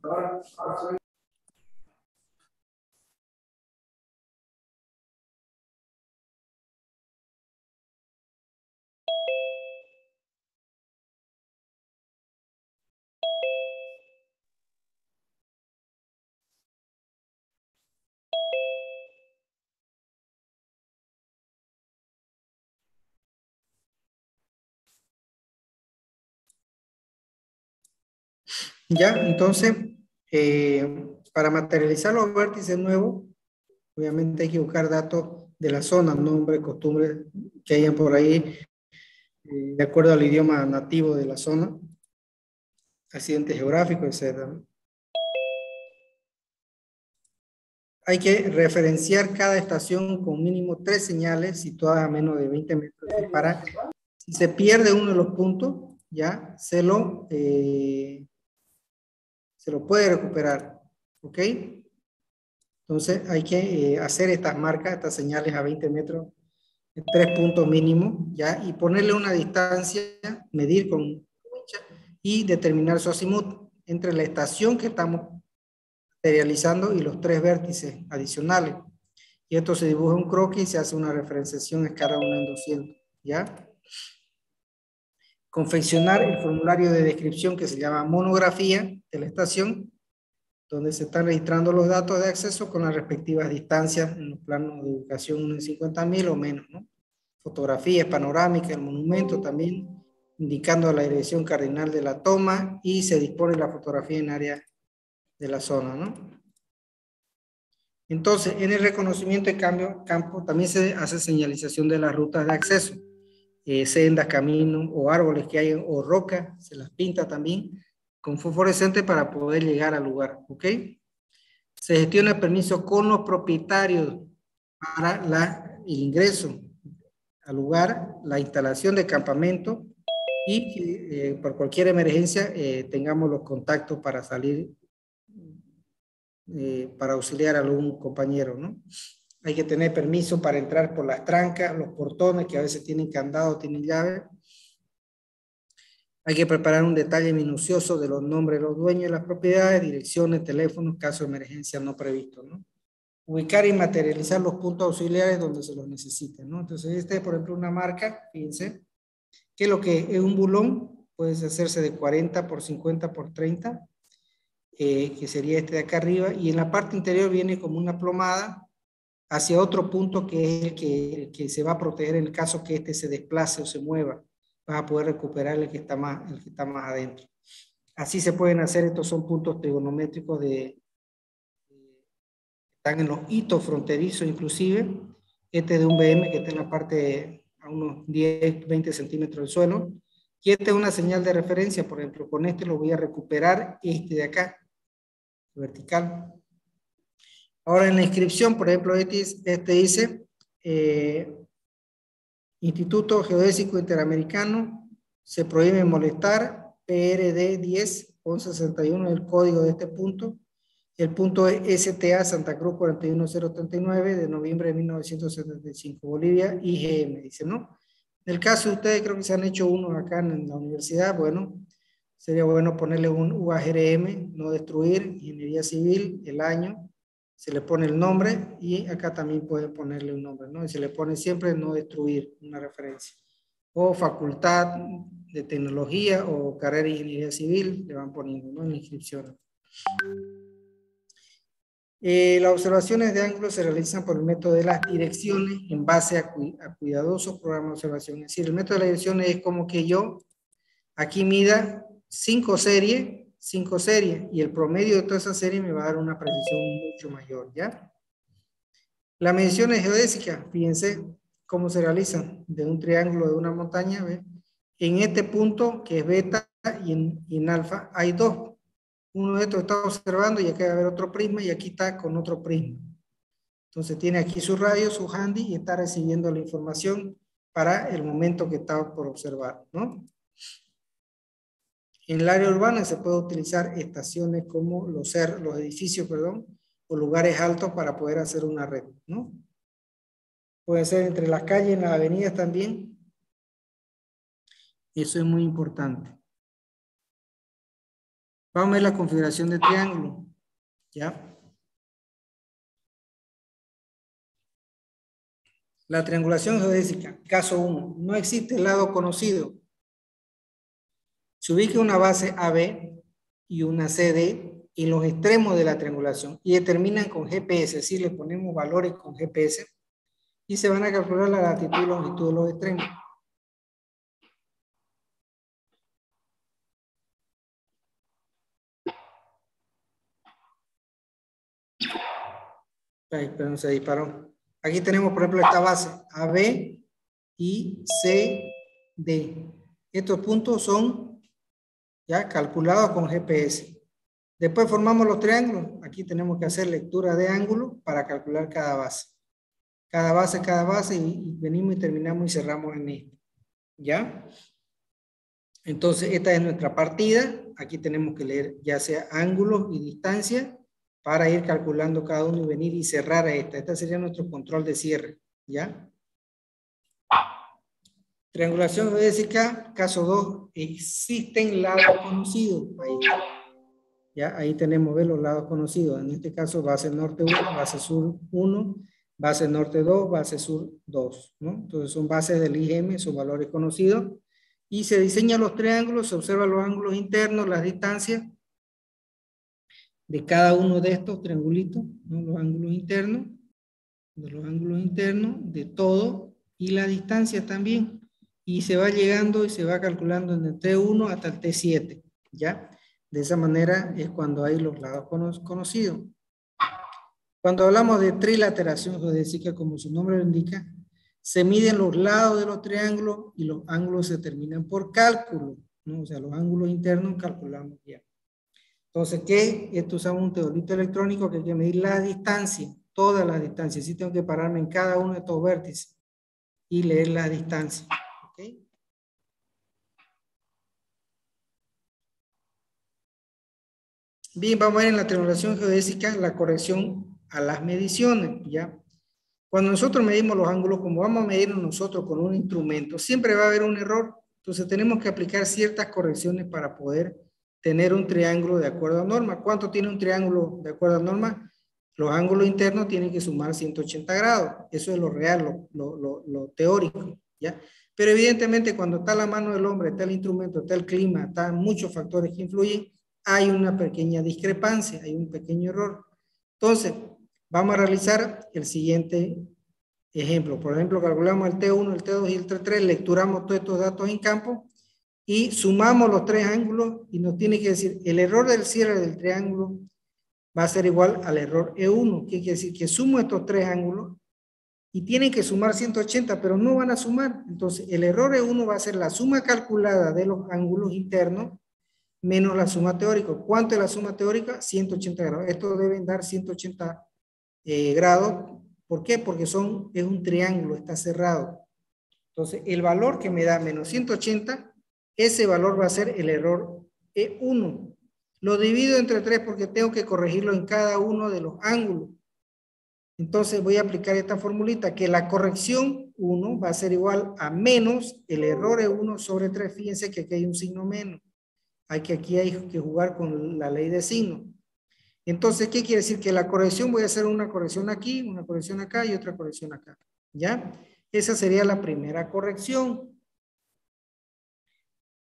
Ahora soy Ya, entonces, para materializar los vértices nuevos, obviamente hay que buscar datos de la zona, nombres, costumbres que hayan por ahí, de acuerdo al idioma nativo de la zona, accidentes geográficos, etc. Hay que referenciar cada estación con mínimo 3 señales situadas a menos de 20 metros. Para, si se pierde uno de los puntos, ya se lo puede recuperar. ¿Ok? Entonces hay que hacer estas marcas, estas señales a 20 metros, 3 puntos mínimos, ¿ya? Y ponerle una distancia, medir con wincha y determinar su azimut entre la estación que estamos materializando y los 3 vértices adicionales. Y esto se dibuja un croquis y se hace una referenciación a escala 1 en 200, ¿ya? Confeccionar el formulario de descripción que se llama monografía de la estación, donde se están registrando los datos de acceso con las respectivas distancias en los planos de ubicación 1 en 50.000 o menos, ¿no? Fotografías panorámicas del monumento también, indicando la dirección cardinal de la toma y se dispone la fotografía en área de la zona, ¿no? Entonces, en el reconocimiento de campo también se hace señalización de las rutas de acceso, sendas, caminos o árboles que hay o rocas, se las pinta también con fosforescente para poder llegar al lugar, ¿ok? Se gestiona permiso con los propietarios para el ingreso al lugar, la instalación de campamento y que por cualquier emergencia tengamos los contactos para salir, para auxiliar a algún compañero, ¿no? Hay que tener permiso para entrar por las trancas, los portones que a veces tienen candado, tienen llave. Hay que preparar un detalle minucioso de los nombres de los dueños de las propiedades, direcciones, teléfonos, caso de emergencia no previsto, ¿no? Ubicar y materializar los puntos auxiliares donde se los necesiten, ¿no? Entonces, este es, por ejemplo, una marca, fíjense, que lo que es un bulón puede hacerse de 40 por 50 por 30, que sería este de acá arriba, y en la parte interior viene como una plomada hacia otro punto que es el que se va a proteger en el caso que este se desplace o se mueva. Vas a poder recuperar el que está más adentro. Así se pueden hacer, estos son puntos trigonométricos están en los hitos fronterizos inclusive. Este de un BM que está en la parte a unos 10, 20 centímetros del suelo. Y esta es una señal de referencia, por ejemplo, con este lo voy a recuperar este de acá, vertical. Ahora en la inscripción, por ejemplo, este dice Instituto Geodésico Interamericano, se prohíbe molestar, PRD 10, 1161 es el código de este punto. El punto es STA Santa Cruz 41039 de noviembre de 1975, Bolivia, IGM, dice, ¿no? En el caso de ustedes, creo que se han hecho uno acá en la universidad, bueno, sería bueno ponerle un UAGRM, no destruir, ingeniería civil, el año, se le pone el nombre y acá también pueden ponerle un nombre, ¿no? Y se le pone siempre no destruir, una referencia. O facultad de tecnología o carrera de ingeniería civil, le van poniendo, ¿no? En la inscripción. Las observaciones de ángulo se realizan por el método de las direcciones en base a cuidadosos programas de observación. Es decir, el método de las direcciones es como que yo aquí mida 5 series, y el promedio de toda esa serie me va a dar una precisión mucho mayor, ¿ya? Las mediciones geodésicas, fíjense cómo se realizan de un triángulo de una montaña, ¿ve? En este punto, que es beta y en alfa, hay dos. Uno de estos está observando y acá va a haber otro prisma y aquí está con otro prisma. Entonces tiene aquí su radio, su handy y está recibiendo la información para el momento que está por observar, ¿no? En el área urbana se puede utilizar estaciones como los edificios, perdón, o lugares altos para poder hacer una red, ¿no? Puede ser entre las calles y las avenidas también. Eso es muy importante. Vamos a ver la configuración de triángulo, ¿ya? La triangulación geodésica, caso 1. No existe el lado conocido. Se ubica una base AB y una CD en los extremos de la triangulación y determinan con GPS, es decir, le ponemos valores con GPS y se van a calcular la latitud y longitud de los extremos. Ay, perdón, se disparó. Aquí tenemos, por ejemplo, esta base AB y CD. Estos puntos son ya calculados con GPS. Después formamos los triángulos. Aquí tenemos que hacer lectura de ángulo para calcular cada base. Cada base y venimos y terminamos y cerramos en esto. ¿Ya? Entonces, esta es nuestra partida. Aquí tenemos que leer ya sea ángulos y distancia para ir calculando cada uno y venir y cerrar a esta. Este sería nuestro control de cierre. ¿Ya? Triangulación geodésica, caso 2. Existen lados conocidos. Ahí. Ya, ahí tenemos los lados conocidos. En este caso, base norte 1, base sur 1, base norte 2, base sur 2. ¿No? Entonces, son bases del IGM, son valores conocidos. Y se diseñan los triángulos, se observan los ángulos internos, las distancias de cada uno de estos triangulitos, ¿no? Los ángulos internos, de todo, y la distancia también. Y se va llegando y se va calculando en el T1 hasta el T7, ¿ya? De esa manera es cuando hay los lados conocidos. Cuando hablamos de trilateración geodésica, como su nombre lo indica, se miden los lados de los triángulos y los ángulos se determinan por cálculo, ¿no? O sea, los ángulos internos calculamos ya. Entonces, ¿qué? Esto usamos un teodolito electrónico que hay que medir la distancia, todas las distancias. Sí tengo que pararme en cada uno de estos vértices y leer la distancia. ¿Ok? Bien, vamos a ver en la triangulación geodésica la corrección a las mediciones, ¿ya? Cuando nosotros medimos los ángulos, como vamos a medirlos nosotros con un instrumento, siempre va a haber un error. Entonces tenemos que aplicar ciertas correcciones para poder tener un triángulo de acuerdo a norma. ¿Cuánto tiene un triángulo de acuerdo a norma? Los ángulos internos tienen que sumar 180 grados. Eso es lo real, lo teórico, ¿ya? Pero evidentemente cuando está la mano del hombre, está el instrumento, está el clima, están muchos factores que influyen, hay una pequeña discrepancia, hay un pequeño error. Entonces, vamos a realizar el siguiente ejemplo. Por ejemplo, calculamos el T1, el T2 y el T3, lecturamos todos estos datos en campo y sumamos los tres ángulos y nos tiene que decir el error del cierre del triángulo va a ser igual al error E1. ¿Qué quiere decir? Que sumo estos tres ángulos y tienen que sumar 180, pero no van a sumar. Entonces, el error E1 va a ser la suma calculada de los ángulos internos menos la suma teórica. ¿Cuánto es la suma teórica? 180 grados. Esto deben dar 180 grados. ¿Por qué? Porque es un triángulo, está cerrado. Entonces, el valor que me da menos 180, ese valor va a ser el error E1. Lo divido entre 3 porque tengo que corregirlo en cada uno de los ángulos. Entonces, voy a aplicar esta formulita, que la corrección 1 va a ser igual a menos el error E1 sobre 3. Fíjense que aquí hay un signo menos. Aquí hay que jugar con la ley de signo. Entonces, ¿qué quiere decir? Que la corrección voy a hacer una corrección aquí, una corrección acá y otra corrección acá. ¿Ya? Esa sería la primera corrección.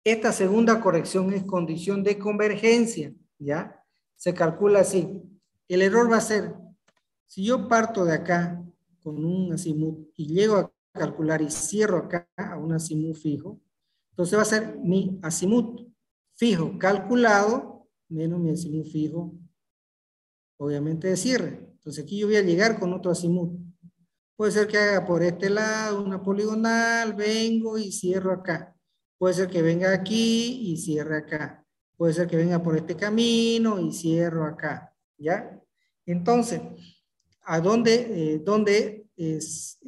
Esta segunda corrección es condición de convergencia. ¿Ya? Se calcula así. El error va a ser, si yo parto de acá con un azimut y llego a calcular y cierro acá a un azimut fijo, entonces va a ser mi azimut fijo calculado menos mi azimut fijo, obviamente de cierre. Entonces aquí yo voy a llegar con otro azimut. Puede ser que haga por este lado una poligonal, vengo y cierro acá. Puede ser que venga aquí y cierre acá. Puede ser que venga por este camino y cierro acá. ¿Ya? Entonces, ¿a dónde es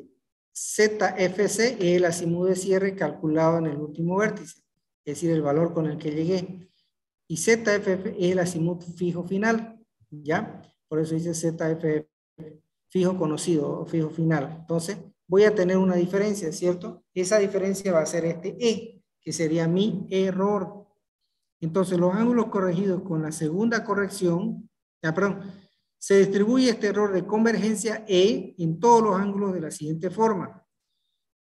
ZFC? Es el azimut de cierre calculado en el último vértice. Es decir, el valor con el que llegué. Y ZFF es el azimut fijo final, ¿ya? Por eso dice ZFF, fijo conocido o fijo final. Entonces, voy a tener una diferencia, ¿cierto? Esa diferencia va a ser este E, que sería mi error. Entonces, los ángulos corregidos con la segunda corrección, se distribuye este error de convergencia E en todos los ángulos de la siguiente forma.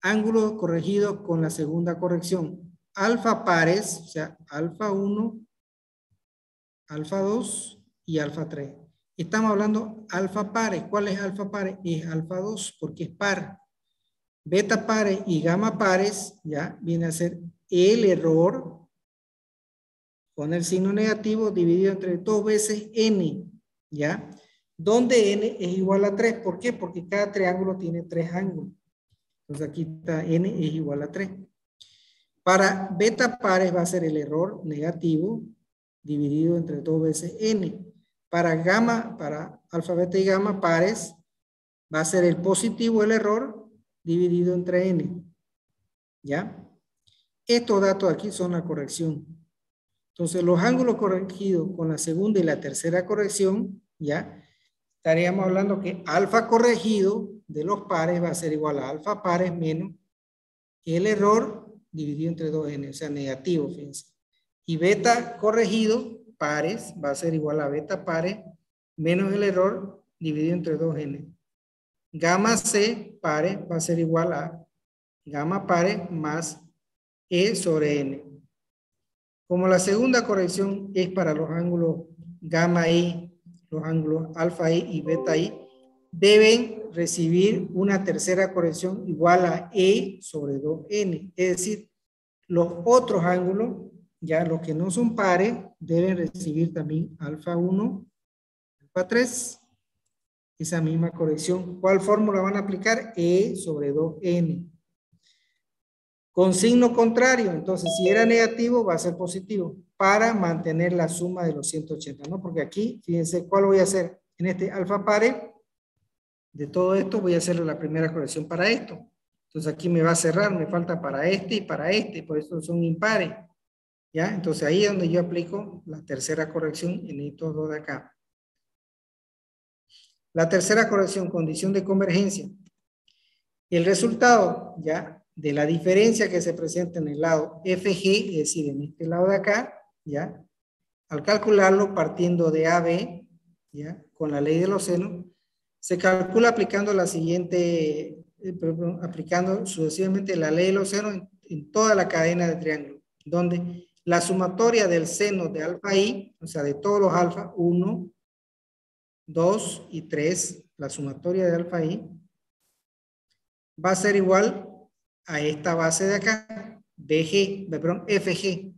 Ángulos corregidos con la segunda corrección. Alfa pares, o sea, alfa 1, alfa 2 y alfa 3. Estamos hablando alfa pares. ¿Cuál es alfa pares? Es alfa 2 porque es par. Beta pares y gamma pares, ya, viene a ser el error con el signo negativo dividido entre 2 veces n, ya. donde n es igual a 3. ¿Por qué? Porque cada triángulo tiene 3 ángulos. Entonces aquí está n es igual a 3. Para beta pares va a ser el error negativo dividido entre 2 veces n. Para gamma, para alfa, beta y gamma pares va a ser el positivo, el error, dividido entre n. ¿Ya? Estos datos aquí son la corrección. Entonces, los ángulos corregidos con la segunda y la tercera corrección, ¿ya? Estaríamos hablando que alfa corregido de los pares va a ser igual a alfa pares menos el error dividido entre 2n, o sea, negativo, fíjense. Y beta corregido, pares, va a ser igual a beta pares menos el error dividido entre 2n. Gamma C pares va a ser igual a gamma pares más e sobre n. Como la segunda corrección es para los ángulos gamma i, los ángulos alfa i y beta i, deben recibir una tercera corrección igual a e sobre 2n. Es decir, los otros ángulos, ya los que no son pares, deben recibir también alfa 1, alfa 3. Esa misma corrección. ¿Cuál fórmula van a aplicar? E sobre 2n. Con signo contrario, entonces si era negativo va a ser positivo para mantener la suma de los 180, ¿no? Porque aquí, fíjense, ¿cuál voy a hacer? En este alfa pare, de todo esto voy a hacer la primera corrección para esto. Entonces aquí me va a cerrar, me falta para este y para este, por eso son impares. ¿Ya? Entonces ahí es donde yo aplico la tercera corrección en estos dos de acá. La tercera corrección, condición de convergencia. El resultado, ¿ya? De la diferencia que se presenta en el lado FG, es decir, en este lado de acá, ¿ya? Al calcularlo partiendo de AB, ¿ya? Con la ley de los senos, se calcula aplicando la siguiente, aplicando sucesivamente la ley de los senos en toda la cadena de triángulo, donde la sumatoria del seno de alfa i, o sea, de todos los alfa, 1, 2 y 3, la sumatoria de alfa i, va a ser igual a esta base de acá, FG.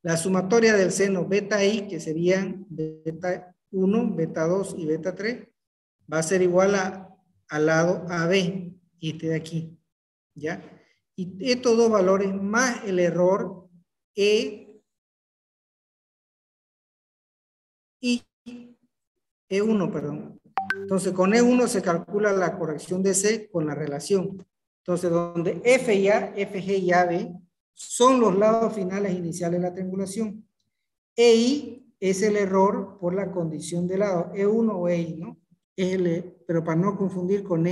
La sumatoria del seno beta i, que serían beta 1, beta 2 y beta 3, va a ser igual al lado AB, este de aquí, ¿ya? Y estos dos valores más el error E y E1, perdón. Entonces, con E1 se calcula la corrección de C con la relación. Entonces, donde F y A, FG y AB son los lados finales iniciales de la triangulación. EI es el error por la condición de lado. E1 o EI, ¿no? Pero para no confundir con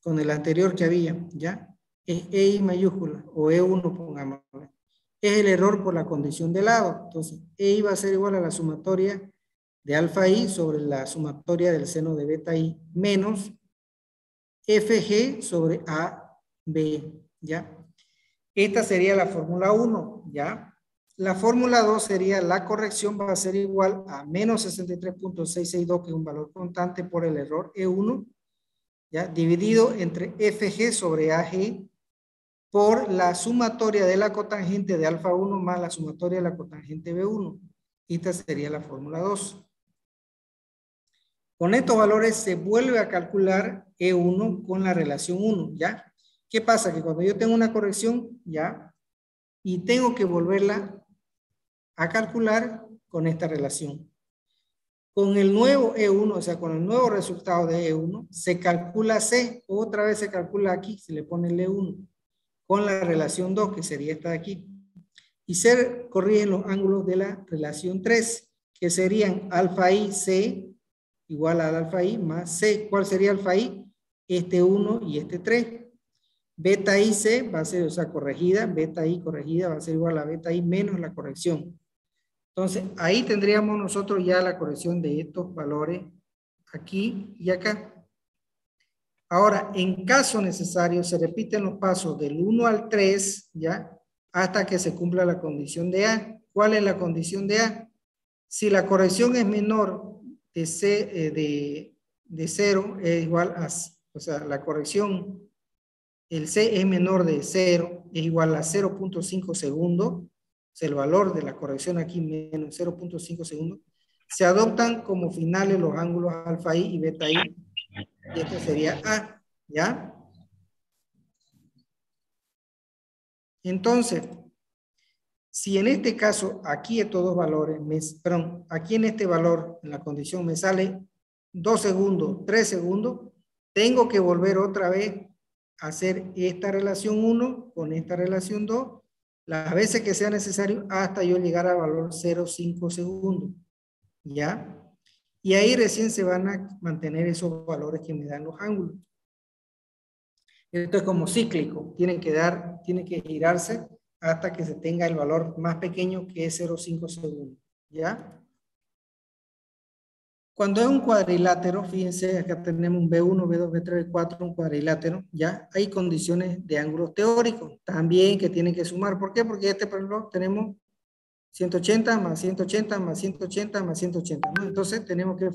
con el anterior que había, ¿ya? Es EI mayúscula o E1, pongamos. Es el error por la condición de lado. Entonces, EI va a ser igual a la sumatoria de alfa i sobre la sumatoria del seno de beta i menos FG sobre AB, ¿ya? Esta sería la fórmula 1, ¿ya? La fórmula 2 sería la corrección va a ser igual a menos 63.662, que es un valor constante por el error E1, ¿ya? Dividido entre FG sobre AG por la sumatoria de la cotangente de alfa 1 más la sumatoria de la cotangente B1. Esta sería la fórmula 2. Con estos valores se vuelve a calcular E1 con la relación 1, ¿ya? ¿Qué pasa? Que cuando yo tengo una corrección, ¿ya? Y tengo que volverla a calcular con esta relación. Con el nuevo E1, o sea, con el nuevo resultado de E1, se calcula C, otra vez se calcula aquí, se le pone el E1, con la relación 2, que sería esta de aquí. Y se corrigen los ángulos de la relación 3, que serían alfa i C igual al alfa i más C. ¿Cuál sería alfa i? Este 1 y este 3. Beta i C va a ser, o sea, corregida, beta i corregida va a ser igual a beta i menos la corrección. Entonces, ahí tendríamos nosotros ya la corrección de estos valores aquí y acá. Ahora, en caso necesario, se repiten los pasos del 1 al 3, ¿ya? Hasta que se cumpla la condición de A. ¿Cuál es la condición de A? Si la corrección es menor de 0, es igual a, o sea, la corrección, el C es menor de 0, es igual a 0.5 segundos. O sea, el valor de la corrección aquí menos 0.5 segundos. Se adoptan como finales los ángulos alfa i y beta i. Y este sería A, ¿ya? Entonces, si en este caso, aquí estos dos valores, perdón, aquí en este valor, en la condición me sale 2 segundos, 3 segundos, tengo que volver otra vez a hacer esta relación 1 con esta relación 2, las veces que sea necesario hasta yo llegar al valor 0,5 segundos, ¿ya? Y ahí recién se van a mantener esos valores que me dan los ángulos. Esto es como cíclico, tiene que girarse hasta que se tenga el valor más pequeño que es 0,5 segundos, ¿ya? Cuando es un cuadrilátero, fíjense, acá tenemos un B1, B2, B3, B4, un cuadrilátero, ¿ya? Hay condiciones de ángulos teóricos también que tienen que sumar. ¿Por qué? Porque por ejemplo, tenemos 180 más 180 más 180 más 180, ¿no? Entonces tenemos que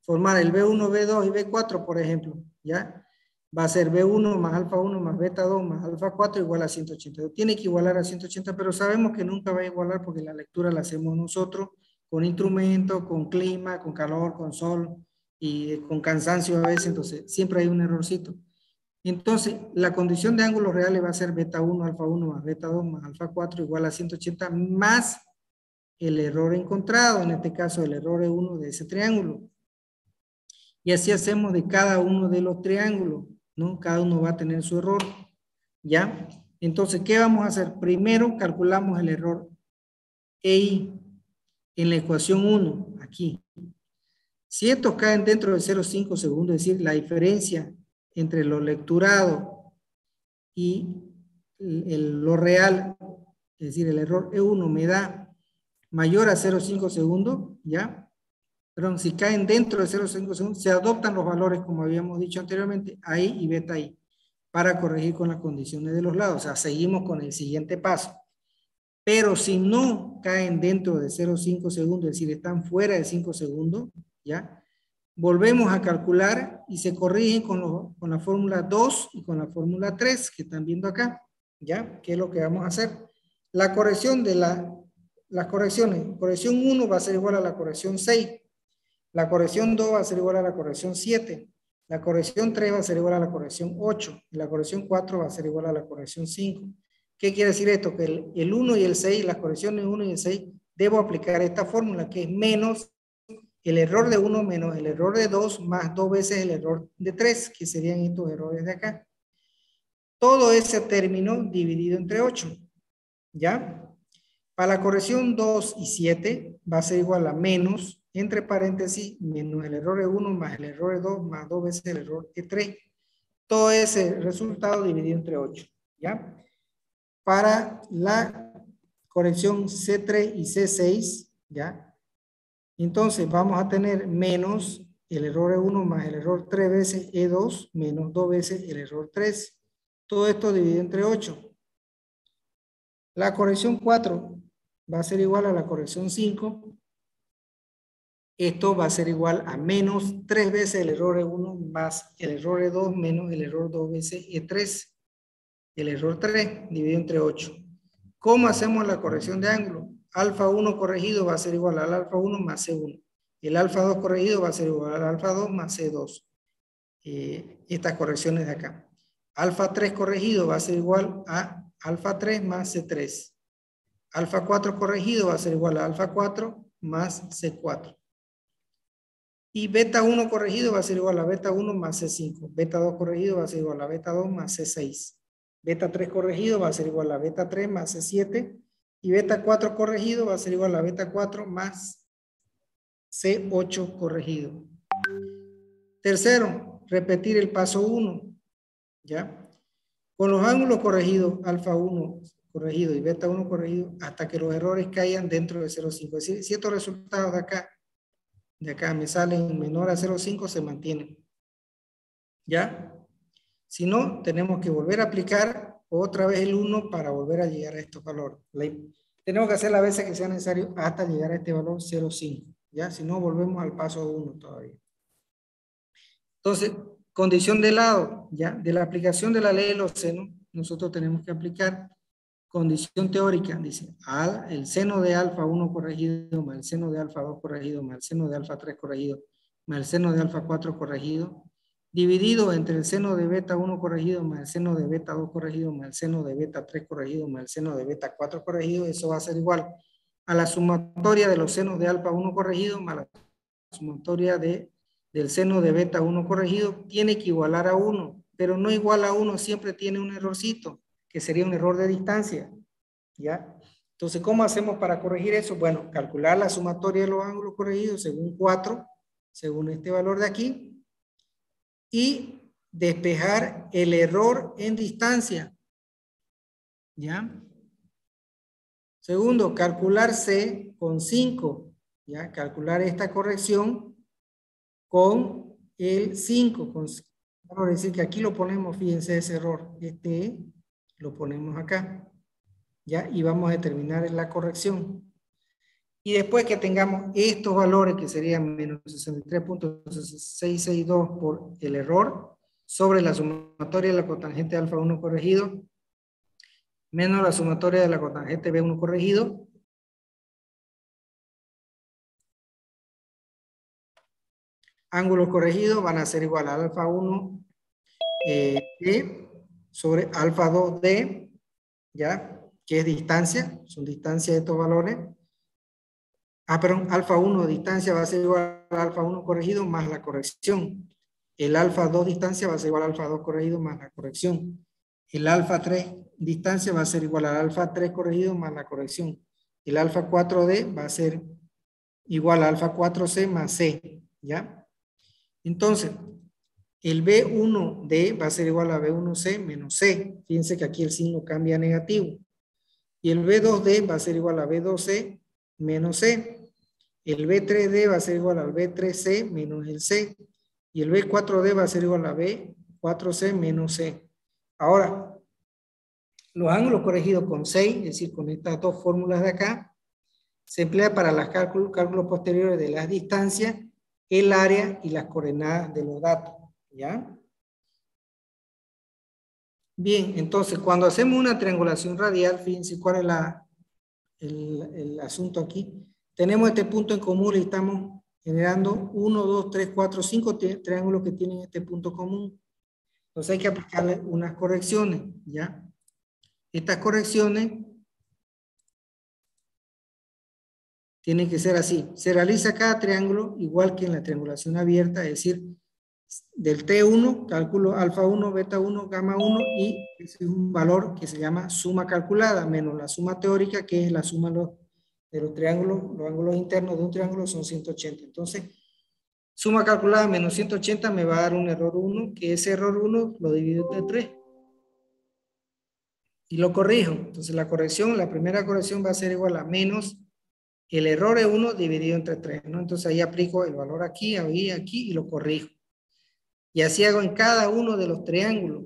formar el B1, B2 y B4, por ejemplo, ¿ya? Va a ser B1 más alfa 1 más beta 2 más alfa 4 igual a 180. Tiene que igualar a 180, pero sabemos que nunca va a igualar porque la lectura la hacemos nosotros con instrumentos, con clima, con calor, con sol y con cansancio a veces, entonces siempre hay un errorcito. Entonces, la condición de ángulos reales va a ser beta 1, alfa 1 más beta 2 más alfa 4 igual a 180 más el error encontrado, en este caso el error es 1 de ese triángulo. Y así hacemos de cada uno de los triángulos, ¿no? Cada uno va a tener su error, ¿ya? Entonces, ¿qué vamos a hacer? Primero calculamos el error EI en la ecuación 1, aquí. Si estos caen dentro de 0,5 segundos, es decir, la diferencia entre lo lecturado y lo real, es decir, el error E1 me da mayor a 0,5 segundos, ¿ya? Perdón, si caen dentro de 0,5 segundos, se adoptan los valores, como habíamos dicho anteriormente, I y beta I, para corregir con las condiciones de los lados. O sea, seguimos con el siguiente paso. Pero si no caen dentro de 0,5 segundos, es decir, están fuera de 5 segundos, ¿ya? Volvemos a calcular y se corrigen con la fórmula 2 y con la fórmula 3 que están viendo acá, ¿ya? ¿Qué es lo que vamos a hacer? La corrección de las correcciones. Corrección 1 va a ser igual a la corrección 6. La corrección 2 va a ser igual a la corrección 7. La corrección 3 va a ser igual a la corrección 8. Y la corrección 4 va a ser igual a la corrección 5. ¿Qué quiere decir esto? Que el 1 y el 6, las correcciones 1 y el 6, debo aplicar esta fórmula que es menos el error de 1 menos el error de 2 más 2 veces el error de 3, que serían estos errores de acá. Todo ese término dividido entre 8. ¿Ya? Para la corrección 2 y 7 va a ser igual a menos, entre paréntesis, menos el error de 1 más el error de 2 más 2 veces el error de 3. Todo ese resultado dividido entre 8. ¿Ya? Para la corrección C3 y C6, ¿ya? Entonces vamos a tener menos el error E1 más el error 3 veces E2 menos 2 veces el error 3. Todo esto dividido entre 8. La corrección 4 va a ser igual a la corrección 5. Esto va a ser igual a menos 3 veces el error E1 más el error E2 menos el error 2 veces E3. El error 3 dividido entre 8. ¿Cómo hacemos la corrección de ángulo? Alfa 1 corregido va a ser igual al alfa 1 más C1. El alfa 2 corregido va a ser igual al alfa 2 más C2. Estas correcciones de acá. Alfa 3 corregido va a ser igual a alfa 3 más C3. Alfa 4 corregido va a ser igual a alfa 4 más C4. Y beta 1 corregido va a ser igual a beta 1 más C5. Beta 2 corregido va a ser igual a beta 2 más C6. Beta 3 corregido va a ser igual a beta 3 más C7. Y beta 4 corregido va a ser igual a beta 4 más C8 corregido. Tercero, repetir el paso 1. ¿Ya? Con los ángulos corregidos, alfa 1 corregido y beta 1 corregido, hasta que los errores caigan dentro de 0,5. Es decir, si estos resultados de acá me salen menor a 0,5, se mantienen. ¿Ya? Si no, tenemos que volver a aplicar otra vez el 1 para volver a llegar a estos valores. Tenemos que hacer las veces que sea necesario hasta llegar a este valor 0,5. ¿Ya? Si no, volvemos al paso 1 todavía. Entonces, condición de lado, ¿ya? De la aplicación de la ley de los senos, nosotros tenemos que aplicar condición teórica, dice, el seno de alfa 1 corregido más el seno de alfa 2 corregido más el seno de alfa 3 corregido más el seno de alfa 4 corregido, dividido entre el seno de beta 1 corregido más el seno de beta 2 corregido más el seno de beta 3 corregido más el seno de beta 4 corregido, eso va a ser igual a la sumatoria de los senos de alfa 1 corregido más la sumatoria del seno de beta 1 corregido, tiene que igualar a 1, pero no igual a 1, siempre tiene un errorcito, que sería un error de distancia, ¿ya? Entonces, ¿cómo hacemos para corregir eso? Bueno, calcular la sumatoria de los ángulos corregidos según 4, según este valor de aquí, y despejar el error en distancia, ¿ya? Segundo, calcular C con 5, ¿ya? Calcular esta corrección con el 5. Vamos a decir que aquí lo ponemos, fíjense ese error, este lo ponemos acá, ¿ya? Y vamos a determinar la corrección. Y después que tengamos estos valores, que serían menos 63.662 por el error, sobre la sumatoria de la cotangente alfa 1 corregido, menos la sumatoria de la cotangente B1 corregido, ángulos corregidos van a ser igual a alfa 1 D sobre alfa 2 D, ¿ya? Que es distancia, son distancia de estos valores. Perdón, alfa 1 distancia va a ser igual a alfa 1 corregido más la corrección. El alfa 2 distancia va a ser igual a alfa 2 corregido más la corrección. El alfa 3 distancia va a ser igual al alfa 3 corregido más la corrección. El alfa 4D va a ser igual a alfa 4C más C, ¿ya? Entonces, el B1D va a ser igual a B1C menos C. Fíjense que aquí el signo cambia a negativo. Y el B2D va a ser igual a B2C menos C. El B3D va a ser igual al B3C menos el C. Y el B4D va a ser igual a B4C menos C. Ahora, los ángulos corregidos con 6, es decir, con estas dos fórmulas de acá, se emplea para los cálculos posteriores de las distancias, el área y las coordenadas de los datos, ¿ya? Bien, entonces, cuando hacemos una triangulación radial, fíjense cuál es el asunto aquí. Tenemos este punto en común y estamos generando 1, 2, 3, 4, 5 triángulos que tienen este punto común. Entonces hay que aplicarle unas correcciones, ¿ya? Estas correcciones tienen que ser así. Se realiza cada triángulo igual que en la triangulación abierta, es decir, del T1, cálculo alfa 1, beta 1, gamma 1, y ese es un valor que se llama suma calculada, menos la suma teórica, que es la suma de los triángulos, los ángulos internos de un triángulo son 180. Entonces, suma calculada menos 180 me va a dar un error 1, que ese error 1 lo divido entre 3. Y lo corrijo. Entonces, la primera corrección va a ser igual a menos el error es 1 dividido entre 3, ¿no? Entonces, ahí aplico el valor aquí, aquí, y lo corrijo. Y así hago en cada uno de los triángulos.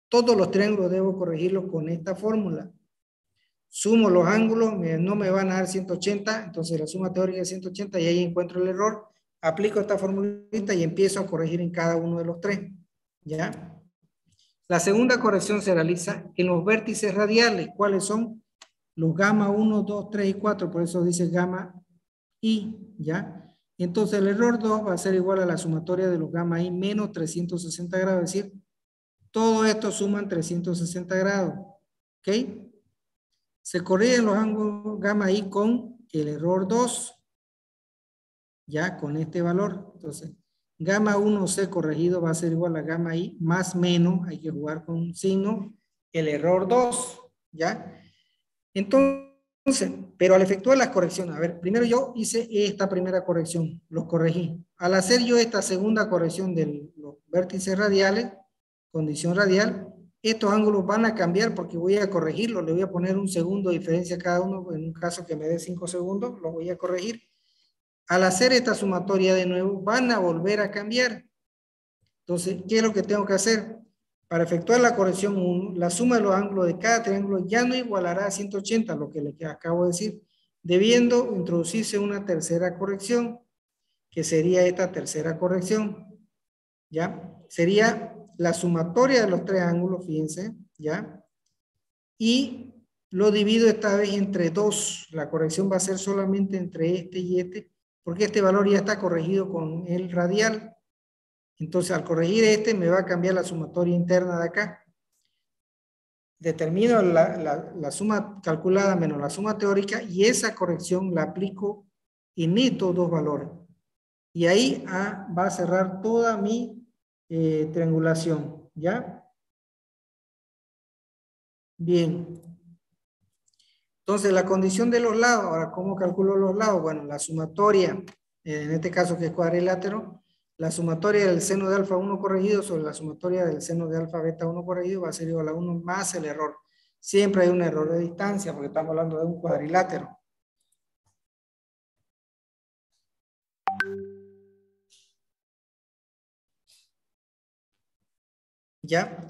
Todos los triángulos debo corregirlos con esta fórmula. Sumo los ángulos, no me van a dar 180, entonces la suma teórica es 180 y ahí encuentro el error. Aplico esta formulita y empiezo a corregir en cada uno de los tres. ¿Ya? La segunda corrección se realiza en los vértices radiales. ¿Cuáles son? Los gamma 1, 2, 3 y 4. Por eso dice gamma I. ¿Ya? Entonces el error 2 va a ser igual a la sumatoria de los gamma I menos 360 grados. Es decir, todo esto suman 360 grados. ¿Ok? Se corrigen los ángulos gamma I con el error 2. Ya, con este valor. Entonces, gamma 1C corregido va a ser igual a gamma I más menos, hay que jugar con un signo, el error 2. ¿Ya? Entonces, pero al efectuar las correcciones, a ver, primero yo hice esta primera corrección, los corregí. Al hacer yo esta segunda corrección de los vértices radiales, condición radial, estos ángulos van a cambiar porque voy a corregirlos, le voy a poner un segundo de diferencia a cada uno, en un caso que me dé 5 segundos, lo voy a corregir. Al hacer esta sumatoria de nuevo, van a volver a cambiar. Entonces, ¿qué es lo que tengo que hacer? Para efectuar la corrección 1, la suma de los ángulos de cada triángulo ya no igualará a 180, lo que les acabo de decir, debiendo introducirse una tercera corrección, que sería esta tercera corrección, ¿ya? Sería la sumatoria de los tres ángulos, fíjense, ¿ya? Y lo divido esta vez entre 2. La corrección va a ser solamente entre este y este, porque este valor ya está corregido con el radial. Entonces, al corregir este, me va a cambiar la sumatoria interna de acá. Determino la suma calculada menos la suma teórica y esa corrección la aplico en estos dos valores. Y ahí va a cerrar toda mi triangulación, ¿ya? Bien. Entonces, la condición de los lados, ahora, ¿cómo calculo los lados? Bueno, la sumatoria, en este caso que es cuadrilátero, la sumatoria del seno de alfa 1 corregido sobre la sumatoria del seno de alfa beta 1 corregido va a ser igual a 1 más el error. Siempre hay un error de distancia porque estamos hablando de un cuadrilátero. ¿Ya?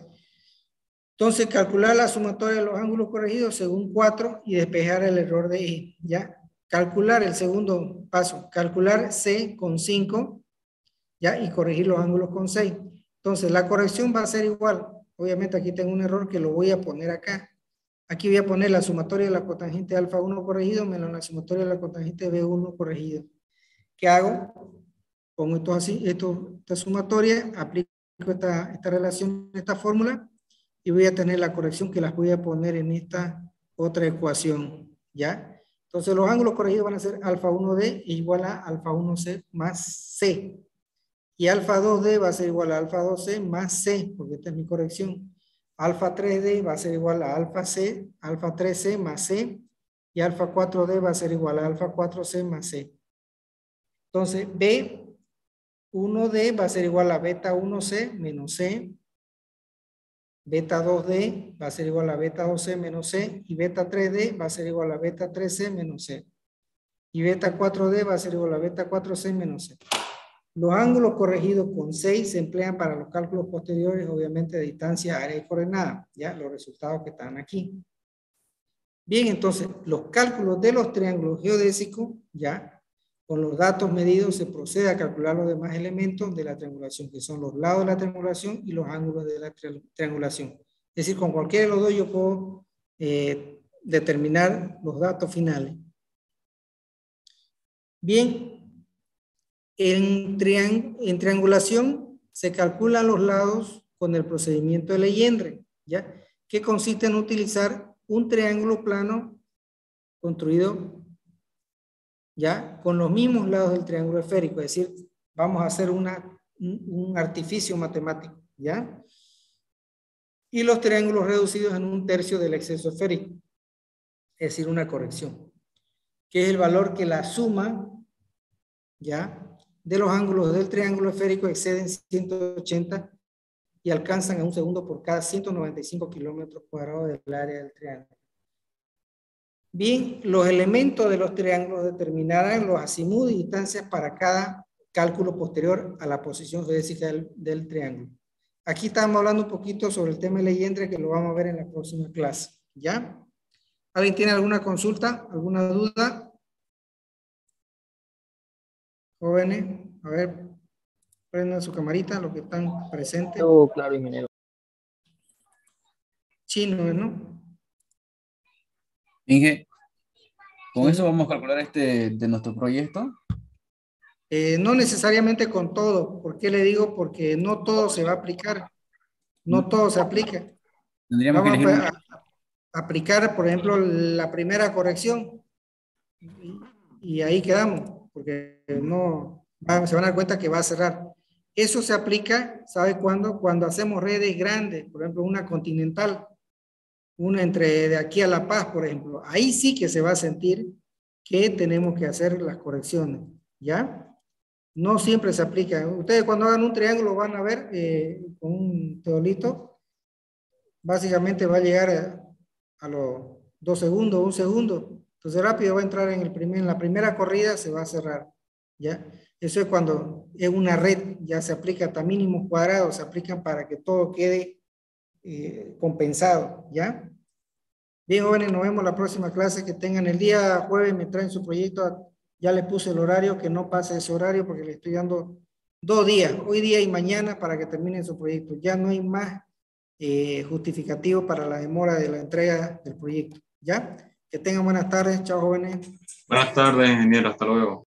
Entonces, calcular la sumatoria de los ángulos corregidos según 4 y despejar el error de E, ¿ya? Calcular el segundo paso, calcular C con 5, ¿ya? Y corregir los ángulos con 6. Entonces, la corrección va a ser igual. Obviamente, aquí tengo un error que lo voy a poner acá. Aquí voy a poner la sumatoria de la cotangente alfa 1 corregido menos la sumatoria de la cotangente B1 corregido. ¿Qué hago? Pongo esto así, esta sumatoria, aplico esta relación, esta fórmula, y voy a tener la corrección que las voy a poner en esta otra ecuación, ¿ya? Entonces los ángulos corregidos van a ser alfa 1D igual a alfa 1C más C. Y alfa 2D va a ser igual a alfa 2C más C, porque esta es mi corrección. Alfa 3D va a ser igual a alfa C, alfa 3C más C, y alfa 4D va a ser igual a alfa 4C más C. Entonces, B1D va a ser igual a beta 1C menos C, beta 2D va a ser igual a beta 2C menos C, y beta 3D va a ser igual a beta 3C menos C. Y beta 4D va a ser igual a beta 4C menos C. Los ángulos corregidos con 6 se emplean para los cálculos posteriores, obviamente de distancia, área y coordenada, ya los resultados que están aquí. Bien, entonces, los cálculos de los triángulos geodésicos, ya, con los datos medidos se procede a calcular los demás elementos de la triangulación, que son los lados de la triangulación y los ángulos de la triangulación. Es decir, con cualquiera de los dos yo puedo determinar los datos finales. Bien, en triangulación se calculan los lados con el procedimiento de Legendre, ¿ya? Que consiste en utilizar un triángulo plano construido ya con los mismos lados del triángulo esférico, es decir, vamos a hacer un artificio matemático, ¿ya? Y los triángulos reducidos en 1/3 del exceso esférico, es decir, una corrección, que es el valor que la suma, ¿ya?, de los ángulos del triángulo esférico exceden 180 y alcanzan a 1 segundo por cada 195 kilómetros cuadrados del área del triángulo. Bien, los elementos de los triángulos determinarán los azimut y distancias para cada cálculo posterior a la posición geodésica del triángulo. Aquí estamos hablando un poquito sobre el tema de Legendre, que lo vamos a ver en la próxima clase, ¿ya? ¿Alguien tiene alguna consulta, alguna duda? Jóvenes, a ver, prendan su camarita, los que están presentes. Todo claro, ingeniero. Chino, ¿no? Inge, con Sí. eso vamos a calcular de nuestro proyecto. No necesariamente con todo. ¿Por qué le digo? Porque no todo se va a aplicar. No todo se aplica. Tendríamos que Vamos elegir a aplicar, por ejemplo, la primera corrección. Y ahí quedamos, porque no se van a dar cuenta que va a cerrar. Eso se aplica, ¿sabe cuándo? Cuando hacemos redes grandes, por ejemplo, una continental, una entre de aquí a La Paz, por ejemplo. Ahí sí que se va a sentir que tenemos que hacer las correcciones, ¿ya? No siempre se aplica. Ustedes cuando hagan un triángulo van a ver con un teolito, básicamente va a llegar a los 2 segundos, 1 segundo. Entonces rápido va a entrar en la primera corrida, se va a cerrar, ¿ya? Eso es cuando es una red, ya se aplica hasta mínimos cuadrados, se aplican para que todo quede compensado, ¿ya? Bien, jóvenes, nos vemos la próxima clase. Que tengan el día jueves, me traen su proyecto. Ya le puse el horario, que no pase ese horario porque le estoy dando 2 días, hoy día y mañana, para que terminen su proyecto. Ya no hay más justificativo para la demora de la entrega del proyecto. Ya ¿Ya? Que tengan buenas tardes. Chao, jóvenes. Buenas tardes, ingeniero. Hasta luego.